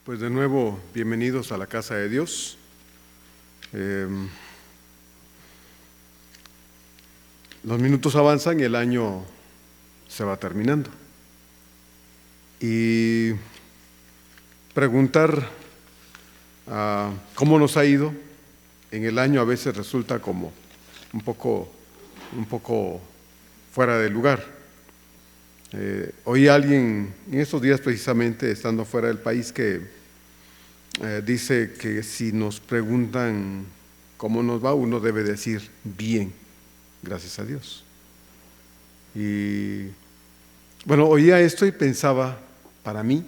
Pues de nuevo, bienvenidos a la casa de Dios. Los minutos avanzan y el año se va terminando. Y preguntar cómo nos ha ido en el año a veces resulta como un poco fuera de lugar. Oí a alguien en estos días precisamente estando fuera del país que dice que si nos preguntan cómo nos va, uno debe decir bien, gracias a Dios. Y bueno, oía esto y pensaba para mí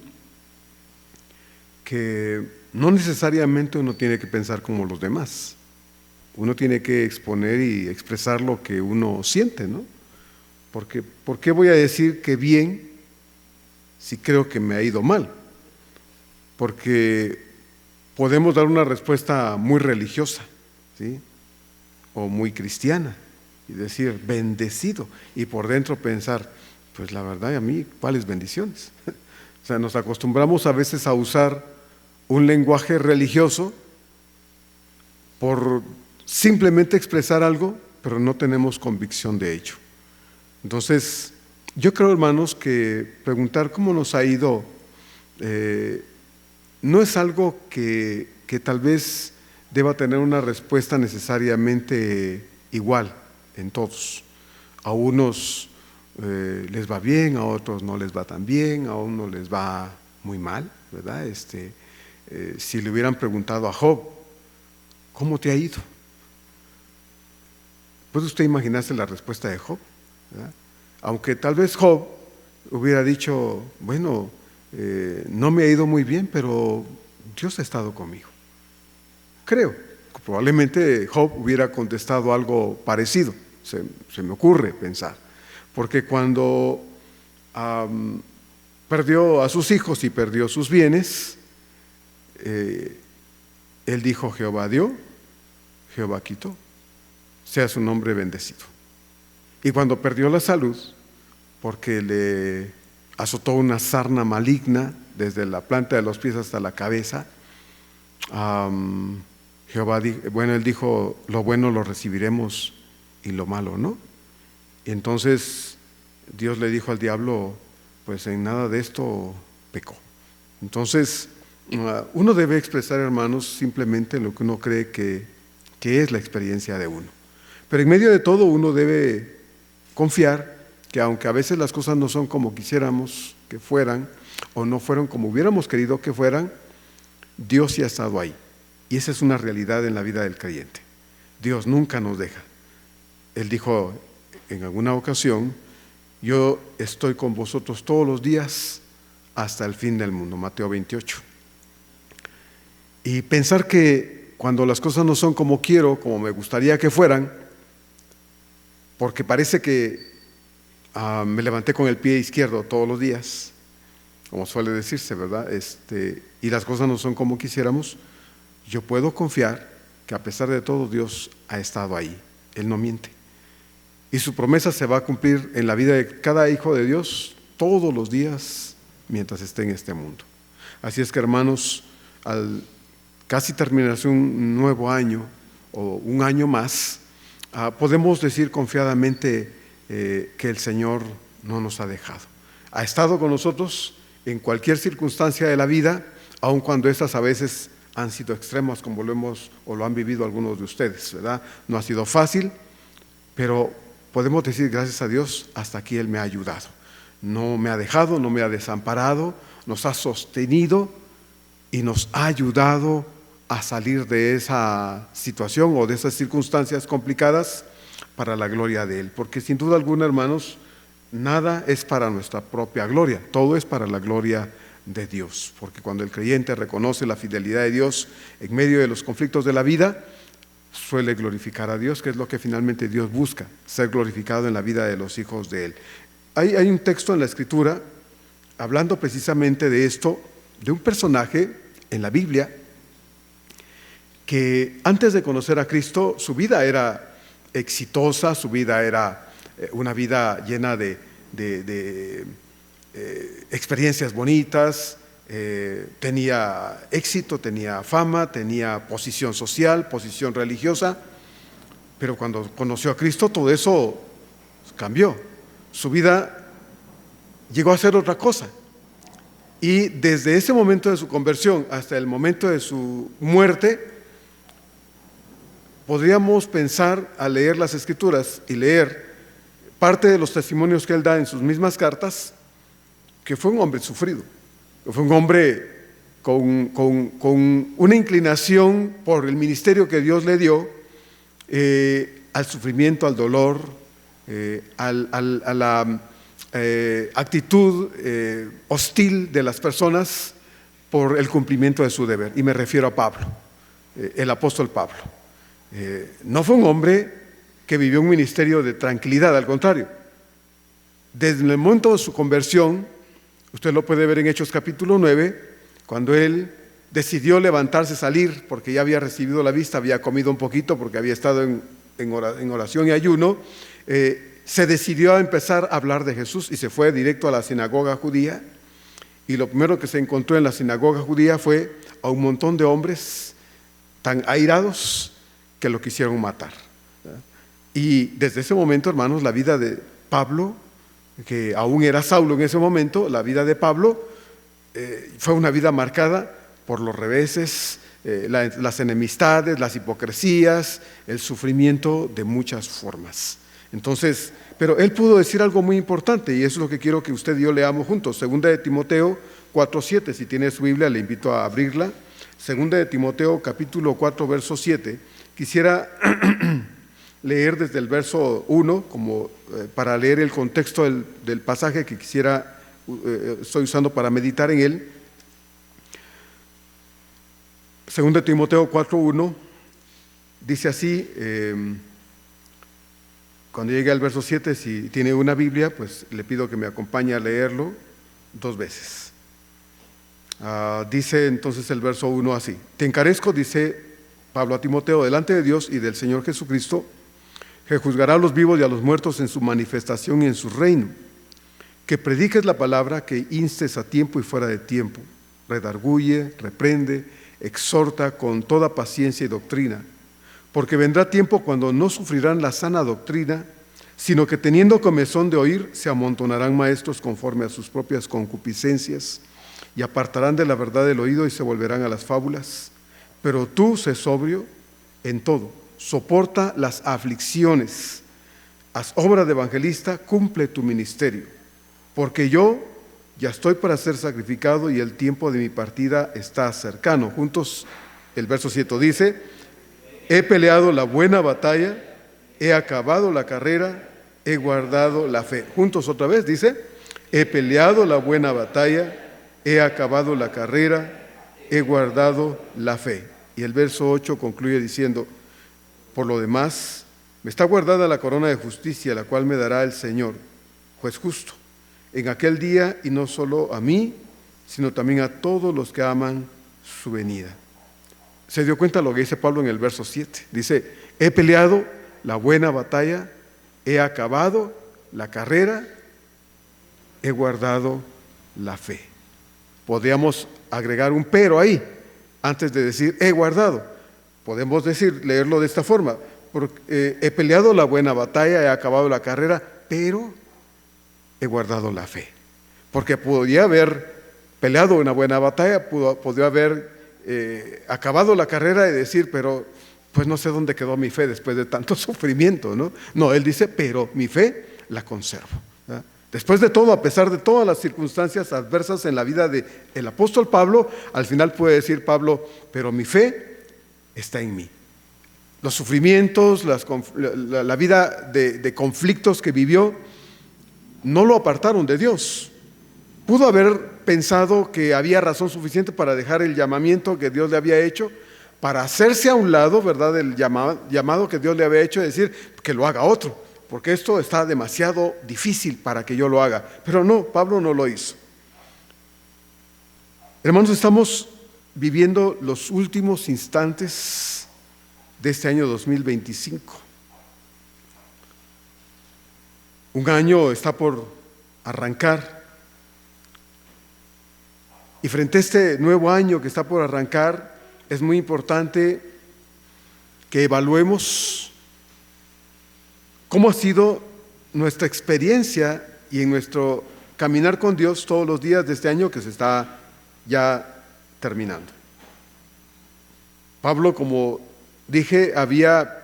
que no necesariamente uno tiene que pensar como los demás. Uno tiene que exponer y expresar lo que uno siente, ¿no? Porque ¿por qué voy a decir que bien si creo que me ha ido mal? Porque podemos dar una respuesta muy religiosa, ¿sí? O muy cristiana y decir bendecido y por dentro pensar, pues la verdad a mí, ¿cuáles bendiciones? O sea, nos acostumbramos a veces a usar un lenguaje religioso por simplemente expresar algo, pero no tenemos convicción de ello. Entonces, yo creo, hermanos, que preguntar cómo nos ha ido no es algo que tal vez deba tener una respuesta necesariamente igual en todos. A unos les va bien, a otros no les va tan bien, a unos les va muy mal, ¿verdad? Si le hubieran preguntado a Job, ¿cómo te ha ido? ¿Puede usted imaginarse la respuesta de Job? ¿Verdad? Aunque tal vez Job hubiera dicho, bueno, no me ha ido muy bien, pero Dios ha estado conmigo. Creo, probablemente Job hubiera contestado algo parecido, se me ocurre pensar, porque cuando perdió a sus hijos y perdió sus bienes, él dijo, Jehová dio, Jehová quitó, sea su nombre bendecido. Y cuando perdió la salud, porque le azotó una sarna maligna desde la planta de los pies hasta la cabeza, Jehová, él dijo, lo bueno lo recibiremos y lo malo no. Y entonces Dios le dijo al diablo, pues en nada de esto pecó. Entonces, uno debe expresar, hermanos, simplemente lo que uno cree que es la experiencia de uno. Pero en medio de todo uno debe confiar que aunque a veces las cosas no son como quisiéramos que fueran, o no fueron como hubiéramos querido que fueran, Dios sí ha estado ahí. Y esa es una realidad en la vida del creyente. Dios nunca nos deja. Él dijo en alguna ocasión, yo estoy con vosotros todos los días hasta el fin del mundo, Mateo 28. Y pensar que cuando las cosas no son como quiero, como me gustaría que fueran, porque parece que me levanté con el pie izquierdo todos los días, como suele decirse, ¿verdad? Y las cosas no son como quisiéramos, yo puedo confiar que a pesar de todo Dios ha estado ahí, Él no miente. Y su promesa se va a cumplir en la vida de cada hijo de Dios todos los días mientras esté en este mundo. Así es que, hermanos, al casi terminarse un nuevo año o un año más, podemos decir confiadamente que el Señor no nos ha dejado. Ha estado con nosotros en cualquier circunstancia de la vida, aun cuando estas a veces han sido extremas, como lo han vivido algunos de ustedes, ¿verdad? No ha sido fácil, pero podemos decir gracias a Dios, hasta aquí Él me ha ayudado. No me ha dejado, no me ha desamparado, nos ha sostenido y nos ha ayudado a salir de esa situación o de esas circunstancias complicadas para la gloria de Él. Porque sin duda alguna, hermanos, nada es para nuestra propia gloria, todo es para la gloria de Dios. Porque cuando el creyente reconoce la fidelidad de Dios en medio de los conflictos de la vida, suele glorificar a Dios, que es lo que finalmente Dios busca, ser glorificado en la vida de los hijos de Él. Hay un texto en la Escritura hablando precisamente de esto, de un personaje en la Biblia que antes de conocer a Cristo, su vida era exitosa, su vida era una vida llena de experiencias bonitas, tenía éxito, tenía fama, tenía posición social, posición religiosa, pero cuando conoció a Cristo todo eso cambió. Su vida llegó a ser otra cosa. Y desde ese momento de su conversión hasta el momento de su muerte, podríamos pensar al leer las Escrituras y leer parte de los testimonios que él da en sus mismas cartas, que fue un hombre sufrido, que fue un hombre con una inclinación por el ministerio que Dios le dio, al sufrimiento, al dolor, a la actitud hostil de las personas por el cumplimiento de su deber. Y me refiero a Pablo, el apóstol Pablo. No fue un hombre que vivió un ministerio de tranquilidad, al contrario. Desde el momento de su conversión, usted lo puede ver en Hechos capítulo 9, cuando él decidió levantarse, salir, porque ya había recibido la vista, había comido un poquito, porque había estado en oración y ayuno, se decidió a empezar a hablar de Jesús y se fue directo a la sinagoga judía. Y lo primero que se encontró en la sinagoga judía fue a un montón de hombres tan airados que lo quisieron matar. Y desde ese momento, hermanos, la vida de Pablo, que aún era Saulo en ese momento, la vida de Pablo fue una vida marcada por los reveses, las enemistades, las hipocresías, el sufrimiento de muchas formas. Entonces, pero él pudo decir algo muy importante, y eso es lo que quiero que usted y yo leamos juntos. Segunda de Timoteo 4:7, si tiene su Biblia le invito a abrirla. Segunda de Timoteo capítulo 4 verso 7. Quisiera leer desde el verso 1 como para leer el contexto del pasaje que estoy usando para meditar en él. Segunda de Timoteo 4:1 dice así. Cuando llegue al verso 7, si tiene una Biblia, pues le pido que me acompañe a leerlo 2 veces. Dice entonces el verso 1 así: Te encarezco, dice Pablo a Timoteo, delante de Dios y del Señor Jesucristo, que juzgará a los vivos y a los muertos en su manifestación y en su reino, que prediques la palabra, que instes a tiempo y fuera de tiempo, redarguye, reprende, exhorta con toda paciencia y doctrina. Porque vendrá tiempo cuando no sufrirán la sana doctrina, sino que teniendo comezón de oír, se amontonarán maestros conforme a sus propias concupiscencias, y apartarán de la verdad el oído y se volverán a las fábulas. Pero tú sé sobrio en todo, soporta las aflicciones, haz obra de evangelista, cumple tu ministerio. Porque yo ya estoy para ser sacrificado y el tiempo de mi partida está cercano. Juntos, el verso 7 dice: He peleado la buena batalla, he acabado la carrera, he guardado la fe. Juntos otra vez dice: he peleado la buena batalla, he acabado la carrera, he guardado la fe. Y el verso 8 concluye diciendo: por lo demás, me está guardada la corona de justicia, la cual me dará el Señor, juez justo, en aquel día, y no solo a mí, sino también a todos los que aman su venida. ¿Se dio cuenta lo que dice Pablo en el verso 7? Dice: he peleado la buena batalla, he acabado la carrera, he guardado la fe. Podríamos agregar un pero ahí, antes de decir he guardado. Podemos leerlo de esta forma: he peleado la buena batalla, he acabado la carrera, pero he guardado la fe. Porque podía haber peleado una buena batalla, podría haber acabado la carrera y decir, pero pues no sé dónde quedó mi fe después de tanto sufrimiento, ¿no? No, él dice, pero mi fe la conservo, ¿verdad? Después de todo, a pesar de todas las circunstancias adversas en la vida del apóstol Pablo, al final puede decir Pablo, pero mi fe está en mí. Los sufrimientos, la vida de conflictos que vivió, no lo apartaron de Dios. Pudo haber pensado que había razón suficiente para dejar el llamamiento que Dios le había hecho, para hacerse a un lado, ¿verdad?, del llamado que Dios le había hecho, y decir que lo haga otro, porque esto está demasiado difícil para que yo lo haga. Pero no, Pablo no lo hizo. Hermanos, estamos viviendo los últimos instantes de este año 2025. Un año está por arrancar. Y frente a este nuevo año que está por arrancar, es muy importante que evaluemos cómo ha sido nuestra experiencia y en nuestro caminar con Dios todos los días de este año que se está ya terminando. Pablo, como dije, había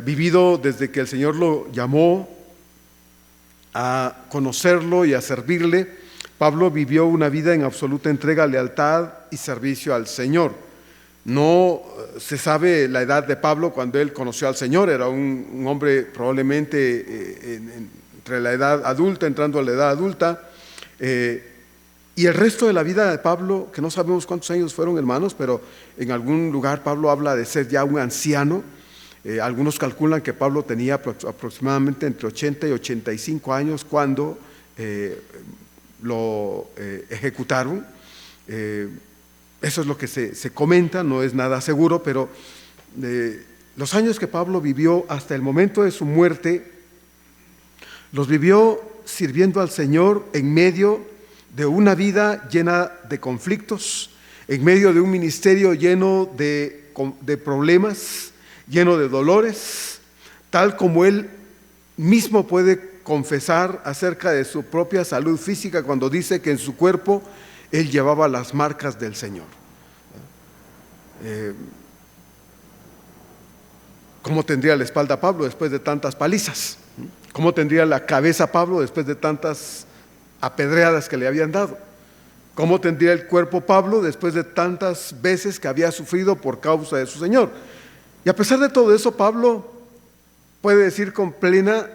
vivido desde que el Señor lo llamó a conocerlo y a servirle. Pablo vivió una vida en absoluta entrega, lealtad y servicio al Señor. No se sabe la edad de Pablo cuando él conoció al Señor. Era un hombre probablemente entre la edad adulta, entrando a la edad adulta. Y el resto de la vida de Pablo, que no sabemos cuántos años fueron, hermanos, pero en algún lugar Pablo habla de ser ya un anciano. Algunos calculan que Pablo tenía aproximadamente entre 80 y 85 años cuando lo ejecutaron. Eso es lo que se comenta, no es nada seguro, pero los años que Pablo vivió hasta el momento de su muerte, los vivió sirviendo al Señor en medio de una vida llena de conflictos, en medio de un ministerio lleno de problemas, lleno de dolores, tal como él mismo puede confesar acerca de su propia salud física cuando dice que en su cuerpo él llevaba las marcas del Señor. ¿Cómo tendría la espalda Pablo después de tantas palizas? ¿Cómo tendría la cabeza Pablo después de tantas apedreadas que le habían dado? ¿Cómo tendría el cuerpo Pablo después de tantas veces que había sufrido por causa de su Señor? Y a pesar de todo eso, Pablo puede decir con plena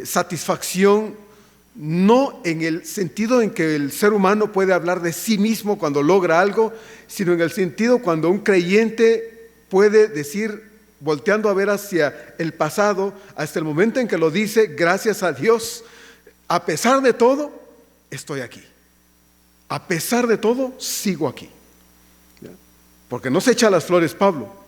satisfacción, no en el sentido en que el ser humano puede hablar de sí mismo cuando logra algo, sino en el sentido cuando un creyente puede decir, volteando a ver hacia el pasado, hasta el momento en que lo dice, gracias a Dios, a pesar de todo, estoy aquí. A pesar de todo, sigo aquí. ¿Ya? Porque no se echa las flores Pablo.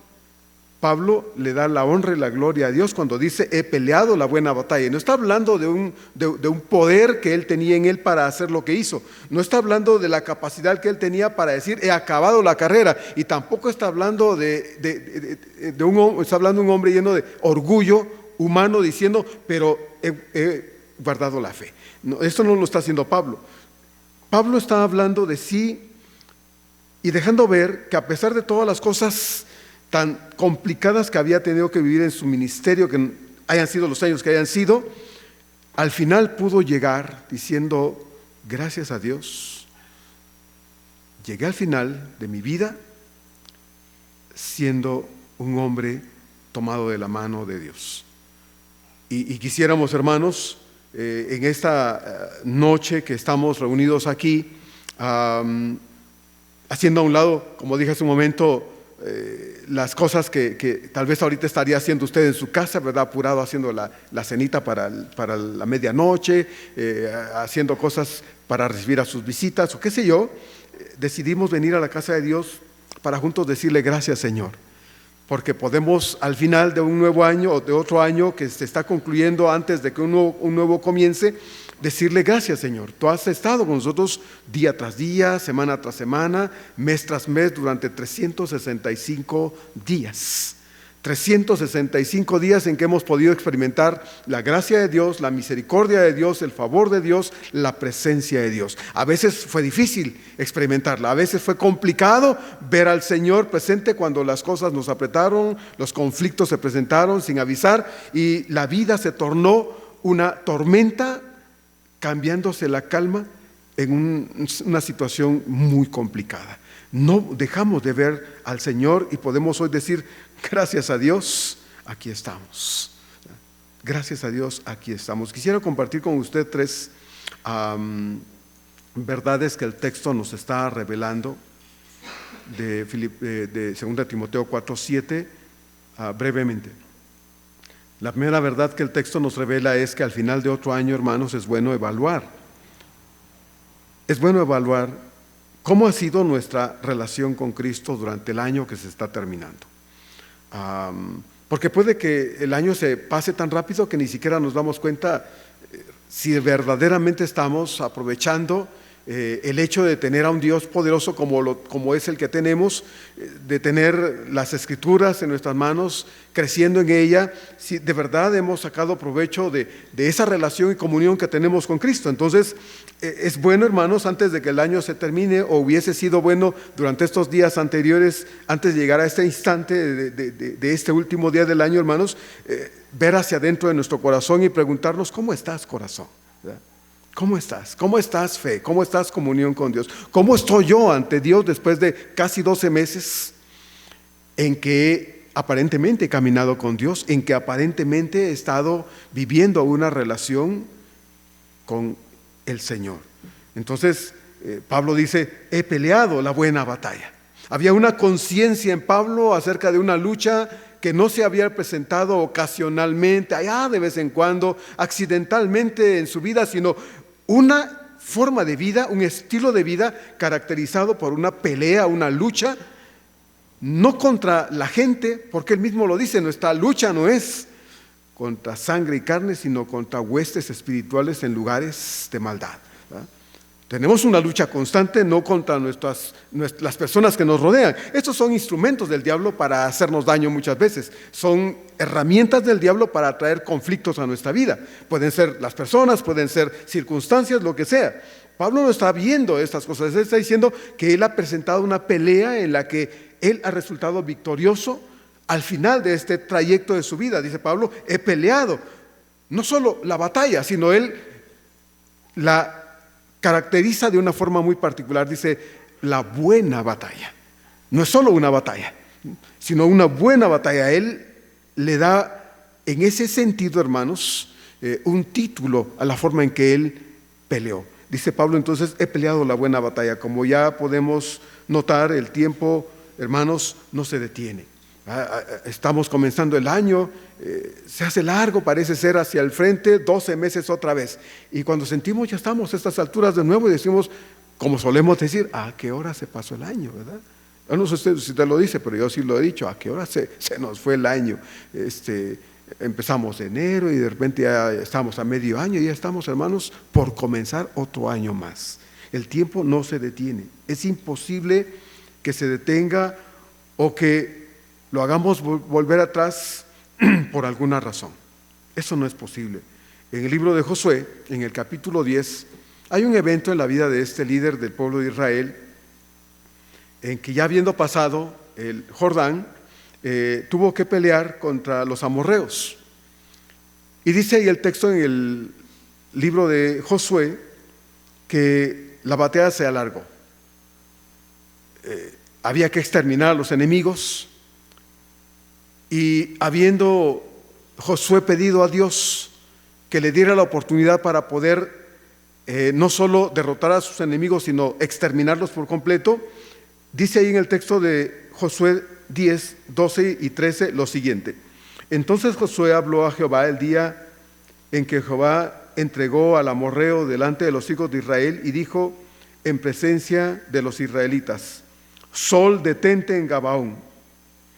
Pablo le da la honra y la gloria a Dios cuando dice, he peleado la buena batalla. Y no está hablando de un poder que él tenía en él para hacer lo que hizo. No está hablando de la capacidad que él tenía para decir, he acabado la carrera. Y tampoco está hablando está hablando de un hombre lleno de orgullo humano diciendo, pero he guardado la fe. No, esto no lo está haciendo Pablo. Pablo está hablando de sí y dejando ver que a pesar de todas las cosas tan complicadas que había tenido que vivir en su ministerio, que hayan sido los años que hayan sido, al final pudo llegar diciendo, gracias a Dios, llegué al final de mi vida siendo un hombre tomado de la mano de Dios. Y quisiéramos, hermanos, en esta noche que estamos reunidos aquí, haciendo a un lado, como dije hace un momento, las cosas que tal vez ahorita estaría haciendo usted en su casa, ¿verdad? Apurado haciendo la cenita para la medianoche, haciendo cosas para recibir a sus visitas o qué sé yo. Decidimos venir a la casa de Dios para juntos decirle gracias, Señor, porque podemos al final de un nuevo año o de otro año que se está concluyendo antes de que un nuevo comience, decirle gracias, Señor. Tú has estado con nosotros día tras día, semana tras semana, mes tras mes durante 365 días. 365 días en que hemos podido experimentar la gracia de Dios, la misericordia de Dios, el favor de Dios, la presencia de Dios. A veces fue difícil experimentarla, a veces fue complicado ver al Señor presente cuando las cosas nos apretaron, los conflictos se presentaron sin avisar y la vida se tornó una tormenta, cambiándose la calma en una situación muy complicada. No dejamos de ver al Señor y podemos hoy decir, gracias a Dios, aquí estamos. Gracias a Dios, aquí estamos. Quisiera compartir con usted tres verdades que el texto nos está revelando de 2 Timoteo 4:7 brevemente. La primera verdad que el texto nos revela es que al final de otro año, hermanos, es bueno evaluar. Es bueno evaluar cómo ha sido nuestra relación con Cristo durante el año que se está terminando. Porque puede que el año se pase tan rápido que ni siquiera nos damos cuenta si verdaderamente estamos aprovechando el hecho de tener a un Dios poderoso como es el que tenemos, de tener las Escrituras en nuestras manos, creciendo en ella, si de verdad hemos sacado provecho de esa relación y comunión que tenemos con Cristo. Entonces, es bueno, hermanos, antes de que el año se termine, o hubiese sido bueno durante estos días anteriores, antes de llegar a este instante de este último día del año, hermanos, ver hacia adentro de nuestro corazón y preguntarnos: ¿cómo estás, corazón? ¿Verdad? ¿Cómo estás? ¿Cómo estás, fe? ¿Cómo estás, comunión con Dios? ¿Cómo estoy yo ante Dios después de casi 12 meses en que aparentemente he caminado con Dios, en que aparentemente he estado viviendo una relación con el Señor? Entonces, Pablo dice: he peleado la buena batalla. Había una conciencia en Pablo acerca de una lucha que no se había presentado ocasionalmente, allá de vez en cuando, accidentalmente en su vida, sino una forma de vida, un estilo de vida caracterizado por una pelea, una lucha, no contra la gente, porque él mismo lo dice: nuestra lucha no es contra sangre y carne, sino contra huestes espirituales en lugares de maldad, ¿verdad? Tenemos una lucha constante, no contra las personas que nos rodean. Estos son instrumentos del diablo para hacernos daño muchas veces. Son herramientas del diablo para traer conflictos a nuestra vida. Pueden ser las personas, pueden ser circunstancias, lo que sea. Pablo no está viendo estas cosas. Él está diciendo que él ha presentado una pelea en la que él ha resultado victorioso al final de este trayecto de su vida. Dice Pablo: he peleado no solo la batalla, sino él la caracteriza de una forma muy particular. Dice: la buena batalla. No es solo una batalla, sino una buena batalla. Él le da, en ese sentido, hermanos, un título a la forma en que él peleó. Dice Pablo entonces: he peleado la buena batalla. Como ya podemos notar, el tiempo, hermanos, no se detiene. Estamos comenzando el año, se hace largo, parece ser, hacia el frente, 12 meses otra vez. Y cuando sentimos ya estamos a estas alturas de nuevo y decimos, como solemos decir: ¿a qué hora se pasó el año? ¿Verdad? Yo no sé si usted lo dice, pero yo sí lo he dicho: ¿a qué hora se nos fue el año? Empezamos enero y de repente ya estamos a medio año y ya estamos, hermanos, por comenzar otro año más. El tiempo no se detiene. Es imposible que se detenga o que lo hagamos volver atrás por alguna razón. Eso no es posible. En el libro de Josué, en el capítulo 10, hay un evento en la vida de este líder del pueblo de Israel, en que ya habiendo pasado el Jordán, tuvo que pelear contra los amorreos. Y dice ahí el texto en el libro de Josué que la batalla se alargó. Había que exterminar a los enemigos. Y habiendo Josué pedido a Dios que le diera la oportunidad para poder no solo derrotar a sus enemigos, sino exterminarlos por completo, dice ahí en el texto de Josué 10, 12 y 13 lo siguiente: entonces Josué habló a Jehová el día en que Jehová entregó al amorreo delante de los hijos de Israel, y dijo en presencia de los israelitas: sol, detente en Gabaón,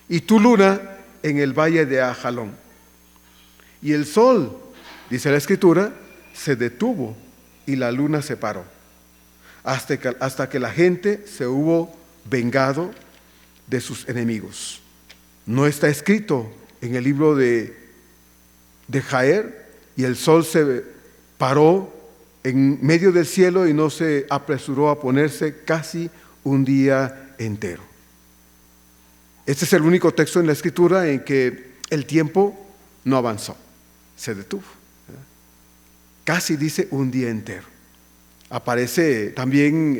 y tu luna en el valle de Ajalón. Y el sol, dice la Escritura, se detuvo y la luna se paró, hasta que la gente se hubo vengado de sus enemigos. No está escrito en el libro de Jaer: y el sol se paró en medio del cielo y no se apresuró a ponerse casi un día entero. Este es el único texto en la Escritura en que el tiempo no avanzó, se detuvo. Casi dice un día entero. Aparece también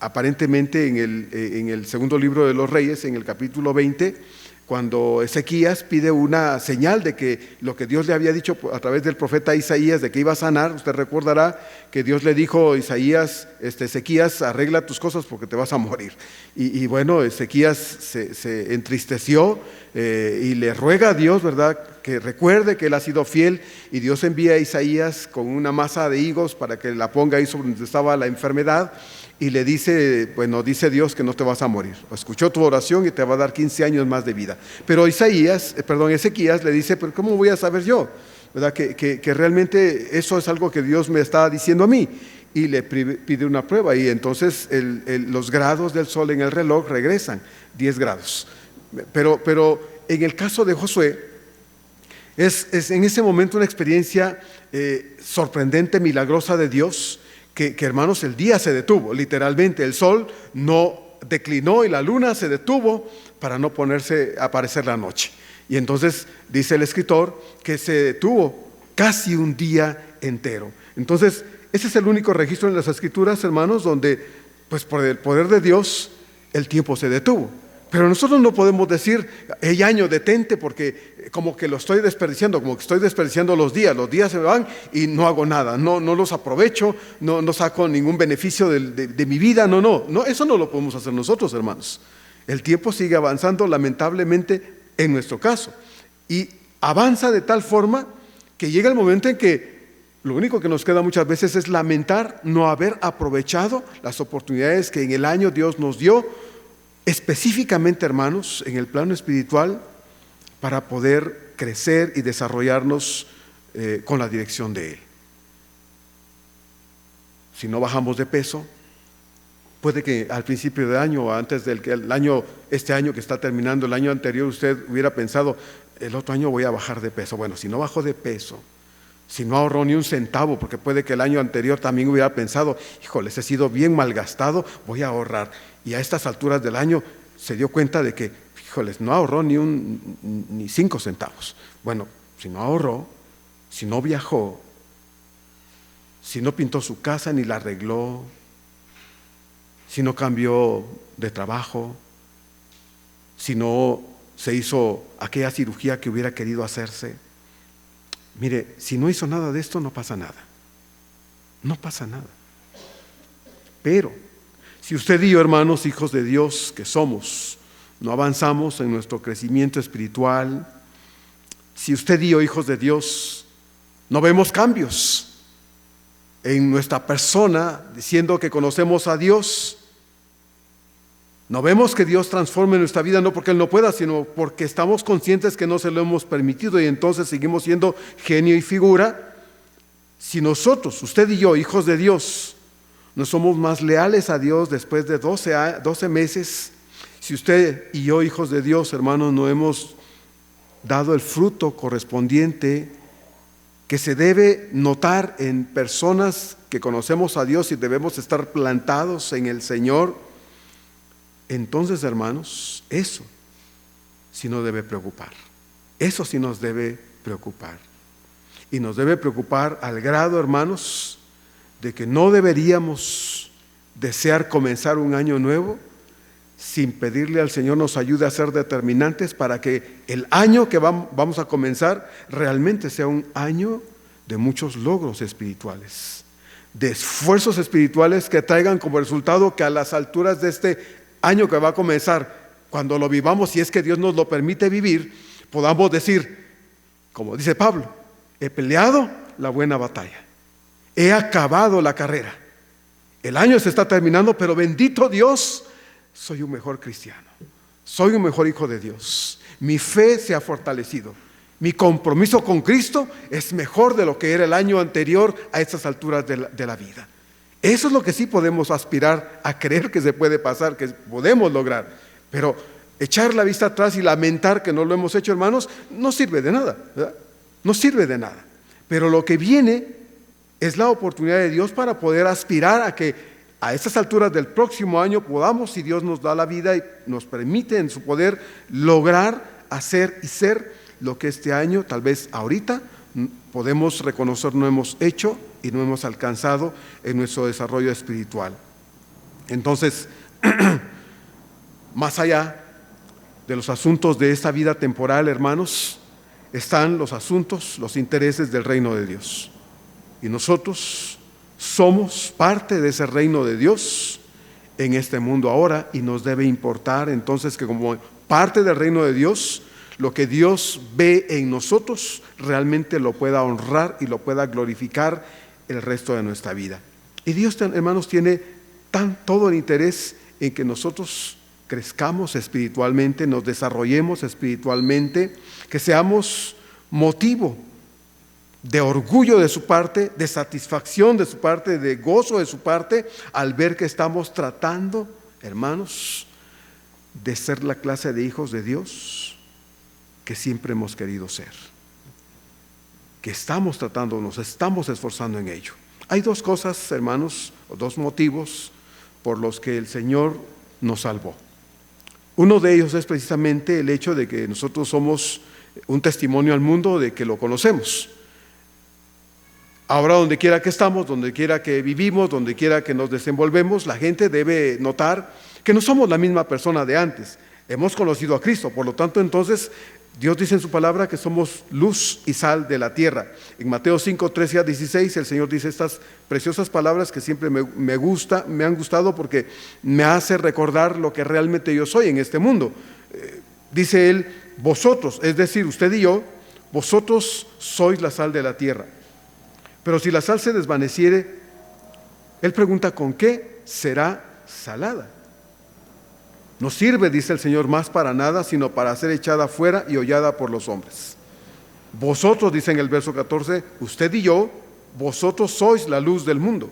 aparentemente en el segundo libro de los Reyes, en el capítulo 20, cuando Ezequías pide una señal de que lo que Dios le había dicho a través del profeta Isaías, de que iba a sanar. Usted recordará que Dios le dijo a Isaías: Ezequías, arregla tus cosas porque te vas a morir. Y bueno, Ezequías se entristeció y le ruega a Dios, ¿verdad?, que recuerde que él ha sido fiel, y Dios envía a Isaías con una masa de higos para que la ponga ahí sobre donde estaba la enfermedad. Y le dice, bueno, dice Dios que no te vas a morir. Escuchó tu oración y te va a dar 15 años más de vida. Pero Ezequías le dice: pero ¿cómo voy a saber yo, verdad, que realmente eso es algo que Dios me está diciendo a mí? y le pide una prueba, y entonces los grados del sol en el reloj regresan 10 grados. Pero en el caso de Josué, es en ese momento una experiencia sorprendente, milagrosa de Dios, que hermanos, el día se detuvo, literalmente, el sol no declinó y la luna se detuvo para no aparecer la noche. Y entonces dice el escritor que se detuvo casi un día entero. Entonces, ese es el único registro en las Escrituras, hermanos, donde, pues por el poder de Dios, el tiempo se detuvo. Pero nosotros no podemos decir, hey año, detente, porque como que lo estoy desperdiciando, como que estoy desperdiciando los días se me van y no hago nada, no los aprovecho, no saco ningún beneficio de mi vida, no, eso no lo podemos hacer nosotros, hermanos. El tiempo sigue avanzando, lamentablemente, en nuestro caso, y avanza de tal forma que llega el momento en que lo único que nos queda muchas veces es lamentar no haber aprovechado las oportunidades que en el año Dios nos dio, específicamente, hermanos, en el plano espiritual, para poder crecer y desarrollarnos con la dirección de Él. Si no bajamos de peso, puede que al principio de año o antes este año que está terminando, el año anterior, usted hubiera pensado, el otro año voy a bajar de peso. Bueno, si no bajó de peso, si no ahorró ni un centavo, porque puede que el año anterior también hubiera pensado, híjoles, he sido bien malgastado, voy a ahorrar. Y a estas alturas del año se dio cuenta de que, híjoles, no ahorró ni 5 centavos. Bueno, si no ahorró, si no viajó, si no pintó su casa ni la arregló, si no cambió de trabajo, si no se hizo aquella cirugía que hubiera querido hacerse. Mire, si no hizo nada de esto, no pasa nada. No pasa nada. Pero si usted y yo, hermanos, hijos de Dios que somos, no avanzamos en nuestro crecimiento espiritual, si usted y yo, hijos de Dios, no vemos cambios en nuestra persona, diciendo que conocemos a Dios, no vemos que Dios transforme nuestra vida, no porque Él no pueda, sino porque estamos conscientes que no se lo hemos permitido y entonces seguimos siendo genio y figura. Si nosotros, usted y yo, hijos de Dios, no somos más leales a Dios después de 12 meses, si usted y yo, hijos de Dios, hermanos, no hemos dado el fruto correspondiente que se debe notar en personas que conocemos a Dios y debemos estar plantados en el Señor, entonces, hermanos, eso sí nos debe preocupar. Eso sí nos debe preocupar. Y nos debe preocupar al grado, hermanos, de que no deberíamos desear comenzar un año nuevo sin pedirle al Señor nos ayude a ser determinantes para que el año que vamos a comenzar realmente sea un año de muchos logros espirituales, de esfuerzos espirituales que traigan como resultado que a las alturas de este año que va a comenzar, cuando lo vivamos, si es que Dios nos lo permite vivir, podamos decir, como dice Pablo, he peleado la buena batalla, he acabado la carrera, el año se está terminando, pero bendito Dios, soy un mejor cristiano, soy un mejor hijo de Dios, mi fe se ha fortalecido, mi compromiso con Cristo es mejor de lo que era el año anterior a estas alturas de la vida. Eso es lo que sí podemos aspirar a creer que se puede pasar, que podemos lograr. Pero echar la vista atrás y lamentar que no lo hemos hecho, hermanos, no sirve de nada, ¿verdad? No sirve de nada. Pero lo que viene es la oportunidad de Dios para poder aspirar a que a estas alturas del próximo año podamos, si Dios nos da la vida y nos permite en su poder, lograr, hacer y ser lo que este año, tal vez ahorita, podemos reconocer no hemos hecho y no hemos alcanzado en nuestro desarrollo espiritual. Entonces, más allá de los asuntos de esta vida temporal, hermanos, están los asuntos, los intereses del reino de Dios. Y nosotros somos parte de ese reino de Dios en este mundo ahora, y nos debe importar entonces que como parte del reino de Dios, lo que Dios ve en nosotros realmente lo pueda honrar y lo pueda glorificar el resto de nuestra vida. Y Dios, hermanos, tiene todo el interés en que nosotros crezcamos espiritualmente, nos desarrollemos espiritualmente, que seamos motivo de orgullo de su parte, de satisfacción de su parte, de gozo de su parte, al ver que estamos tratando, hermanos, de ser la clase de hijos de Dios que siempre hemos querido ser. Que estamos tratando, nos estamos esforzando en ello. Hay dos cosas, hermanos, o dos motivos por los que el Señor nos salvó. Uno de ellos es precisamente el hecho de que nosotros somos un testimonio al mundo de que lo conocemos. Ahora, donde quiera que estamos, donde quiera que vivimos, donde quiera que nos desenvolvemos, la gente debe notar que no somos la misma persona de antes. Hemos conocido a Cristo, por lo tanto, entonces, Dios dice en su palabra que somos luz y sal de la tierra. En Mateo 5, 13 a 16, el Señor dice estas preciosas palabras que siempre me han gustado porque me hace recordar lo que realmente yo soy en este mundo. Dice Él, vosotros, es decir, usted y yo, vosotros sois la sal de la tierra. Pero si la sal se desvaneciere, Él pregunta, ¿con qué será salada? No sirve, dice el Señor, más para nada, sino para ser echada fuera y hollada por los hombres. Vosotros, dice en el verso 14, usted y yo, vosotros sois la luz del mundo.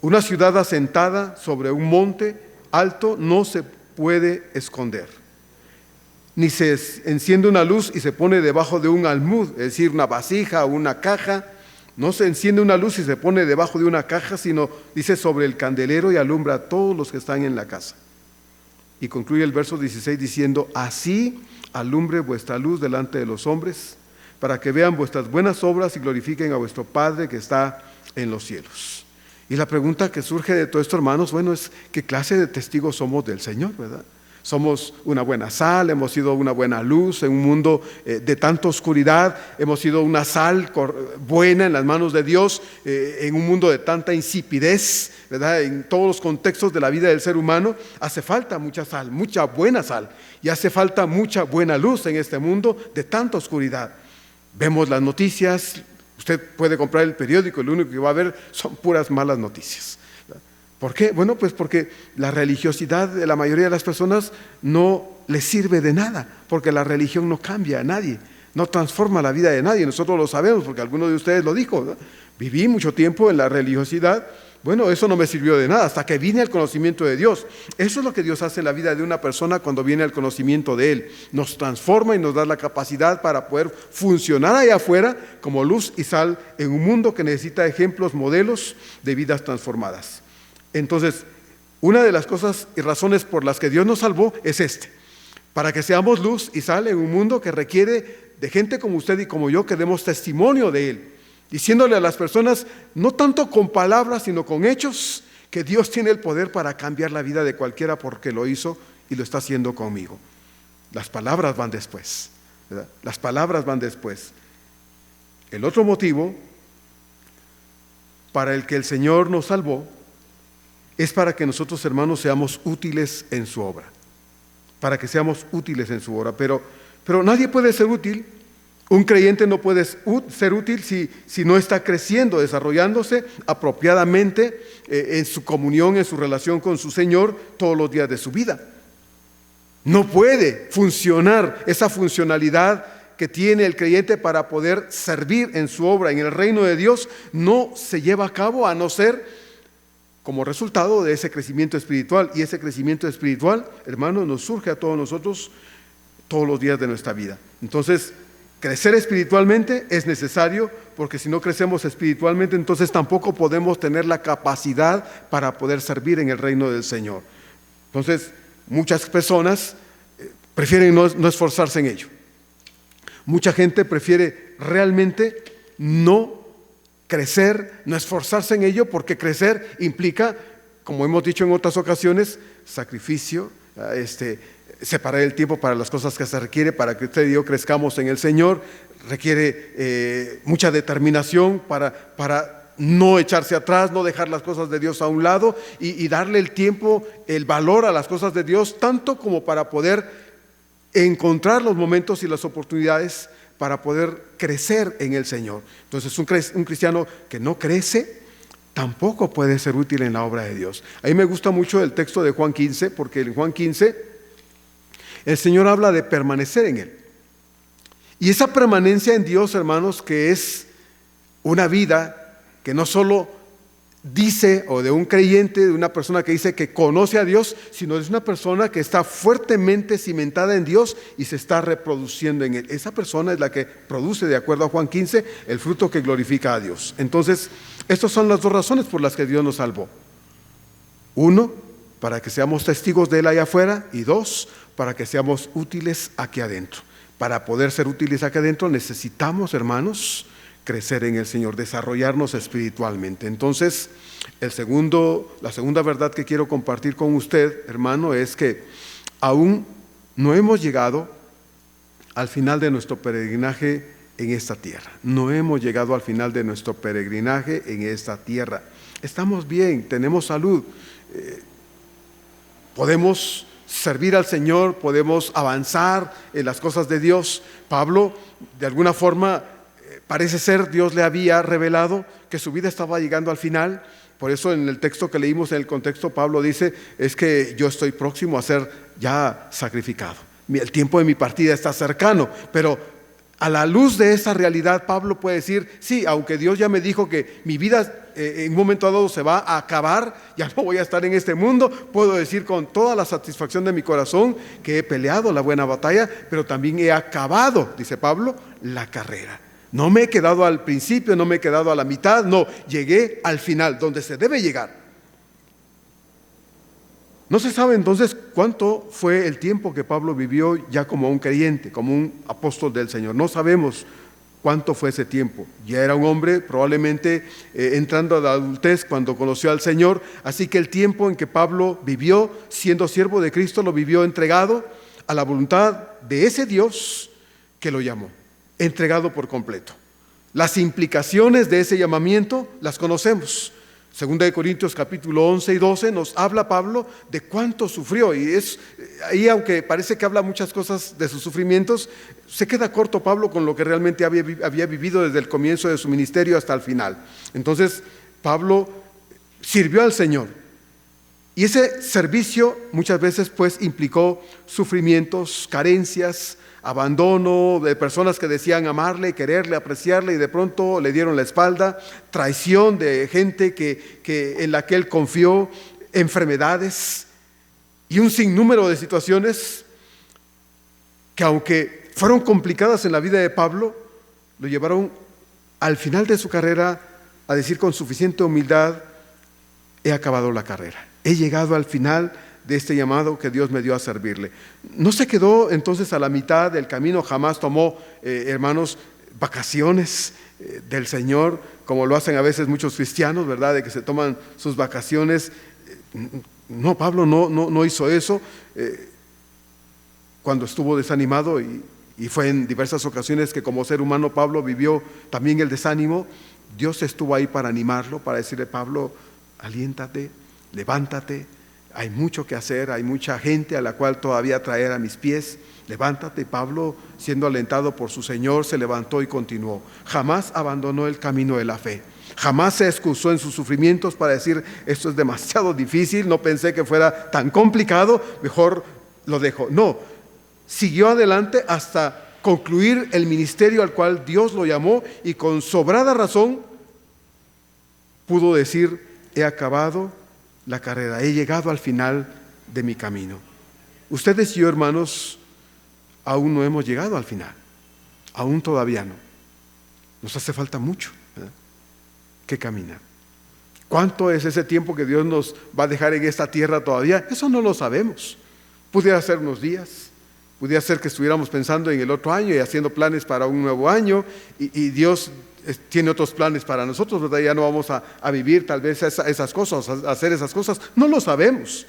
Una ciudad asentada sobre un monte alto no se puede esconder. Ni se enciende una luz y se pone debajo de un almud, es decir, una vasija o una caja. No se enciende una luz y se pone debajo de una caja, sino, dice, sobre el candelero y alumbra a todos los que están en la casa. Y concluye el verso 16 diciendo, así alumbre vuestra luz delante de los hombres, para que vean vuestras buenas obras y glorifiquen a vuestro Padre que está en los cielos. Y la pregunta que surge de todo esto, hermanos, bueno, es ¿qué clase de testigos somos del Señor, verdad? Somos una buena sal, hemos sido una buena luz en un mundo de tanta oscuridad, hemos sido una sal buena en las manos de Dios en un mundo de tanta insipidez, ¿verdad? En todos los contextos de la vida del ser humano hace falta mucha sal, mucha buena sal, y hace falta mucha buena luz en este mundo de tanta oscuridad. Vemos las noticias, usted puede comprar el periódico, lo único que va a ver son puras malas noticias. ¿Por qué? Bueno, pues porque la religiosidad de la mayoría de las personas no les sirve de nada, porque la religión no cambia a nadie, no transforma la vida de nadie. Nosotros lo sabemos porque alguno de ustedes lo dijo, ¿no? Viví mucho tiempo en la religiosidad, bueno, eso no me sirvió de nada hasta que vine al conocimiento de Dios. Eso es lo que Dios hace en la vida de una persona cuando viene al conocimiento de Él. Nos transforma y nos da la capacidad para poder funcionar allá afuera como luz y sal en un mundo que necesita ejemplos, modelos de vidas transformadas. Entonces, una de las cosas y razones por las que Dios nos salvó es para que seamos luz y sal en un mundo que requiere de gente como usted y como yo que demos testimonio de Él, diciéndole a las personas, no tanto con palabras, sino con hechos, que Dios tiene el poder para cambiar la vida de cualquiera porque lo hizo y lo está haciendo conmigo. Las palabras van después, ¿verdad? Las palabras van después. El otro motivo para el que el Señor nos salvó es para que nosotros, hermanos, seamos útiles en su obra. Para que seamos útiles en su obra. Pero nadie puede ser útil. Un creyente no puede ser útil si no está creciendo, desarrollándose apropiadamente en su comunión, en su relación con su Señor todos los días de su vida. No puede funcionar esa funcionalidad que tiene el creyente para poder servir en su obra, en el reino de Dios, no se lleva a cabo a no ser como resultado de ese crecimiento espiritual. Y ese crecimiento espiritual, hermanos, nos surge a todos nosotros todos los días de nuestra vida. Entonces, crecer espiritualmente es necesario, porque si no crecemos espiritualmente, entonces tampoco podemos tener la capacidad para poder servir en el reino del Señor. Entonces, muchas personas prefieren no esforzarse en ello. Mucha gente prefiere realmente no crecer, no esforzarse en ello, porque crecer implica, como hemos dicho en otras ocasiones, sacrificio, separar el tiempo para las cosas que se requiere para que usted y yo crezcamos en el Señor. Requiere mucha determinación para no echarse atrás, no dejar las cosas de Dios a un lado y darle el tiempo, el valor a las cosas de Dios, tanto como para poder encontrar los momentos y las oportunidades para poder crecer en el Señor. Entonces, un cristiano que no crece tampoco puede ser útil en la obra de Dios. A mí me gusta mucho el texto de Juan 15, porque en Juan 15 el Señor habla de permanecer en Él. Y esa permanencia en Dios, hermanos, que es una vida que no solo dice, o de un creyente, de una persona que dice que conoce a Dios, sino es una persona que está fuertemente cimentada en Dios y se está reproduciendo en Él. Esa persona es la que produce, de acuerdo a Juan 15, el fruto que glorifica a Dios. Entonces, estas son las dos razones por las que Dios nos salvó. Uno, para que seamos testigos de Él allá afuera, y dos, para que seamos útiles aquí adentro. Para poder ser útiles aquí adentro necesitamos, hermanos, crecer en el Señor, desarrollarnos espiritualmente. Entonces, la segunda verdad que quiero compartir con usted, hermano, es que aún no hemos llegado al final de nuestro peregrinaje en esta tierra. No hemos llegado al final de nuestro peregrinaje en esta tierra. Estamos bien, tenemos salud, podemos servir al Señor, podemos avanzar en las cosas de Dios. Pablo, de alguna forma, parece ser Dios le había revelado que su vida estaba llegando al final. Por eso en el texto que leímos, en el contexto, Pablo dice, es que yo estoy próximo a ser ya sacrificado. El tiempo de mi partida está cercano, pero a la luz de esa realidad, Pablo puede decir, sí, aunque Dios ya me dijo que mi vida en un momento dado se va a acabar, ya no voy a estar en este mundo, puedo decir con toda la satisfacción de mi corazón que he peleado la buena batalla, pero también he acabado, dice Pablo, la carrera. No me he quedado al principio, no me he quedado a la mitad, no, llegué al final, donde se debe llegar. No se sabe entonces cuánto fue el tiempo que Pablo vivió ya como un creyente, como un apóstol del Señor. No sabemos cuánto fue ese tiempo. Ya era un hombre probablemente entrando a la adultez cuando conoció al Señor. Así que el tiempo en que Pablo vivió siendo siervo de Cristo lo vivió entregado a la voluntad de ese Dios que lo llamó, entregado por completo. Las implicaciones de ese llamamiento las conocemos. Segunda de Corintios capítulo 11 y 12 nos habla Pablo de cuánto sufrió, y es ahí, aunque parece que habla muchas cosas de sus sufrimientos, se queda corto Pablo con lo que realmente había vivido desde el comienzo de su ministerio hasta el final. Entonces Pablo sirvió al Señor, y ese servicio muchas veces pues implicó sufrimientos, carencias, abandono de personas que decían amarle, quererle, apreciarle y de pronto le dieron la espalda, traición de gente en la que él confió, enfermedades y un sinnúmero de situaciones que, aunque fueron complicadas en la vida de Pablo, lo llevaron al final de su carrera a decir con suficiente humildad: he acabado la carrera, he llegado al final de este llamado que Dios me dio a servirle. No se quedó entonces a la mitad del camino, jamás tomó, hermanos, vacaciones del Señor, como lo hacen a veces muchos cristianos, ¿verdad? De que se toman sus vacaciones. No, Pablo no hizo eso. Cuando estuvo desanimado, y fue en diversas ocasiones que como ser humano Pablo vivió también el desánimo, Dios estuvo ahí para animarlo, para decirle: Pablo, aliéntate, levántate, hay mucho que hacer, hay mucha gente a la cual todavía traer a mis pies. Levántate. Pablo, siendo alentado por su Señor, se levantó y continuó. Jamás abandonó el camino de la fe. Jamás se excusó en sus sufrimientos para decir: esto es demasiado difícil, no pensé que fuera tan complicado, mejor lo dejo. No, siguió adelante hasta concluir el ministerio al cual Dios lo llamó, y con sobrada razón pudo decir: he acabado la carrera, he llegado al final de mi camino. Ustedes y yo, hermanos, aún no hemos llegado al final, aún todavía no. Nos hace falta mucho, ¿verdad?, que caminar. ¿Cuánto es ese tiempo que Dios nos va a dejar en esta tierra todavía? Eso no lo sabemos. Pudiera ser unos días, pudiera ser que estuviéramos pensando en el otro año y haciendo planes para un nuevo año, y Dios tiene otros planes para nosotros, ¿verdad? Ya no vamos a vivir tal vez esas cosas, a hacer esas cosas. No lo sabemos,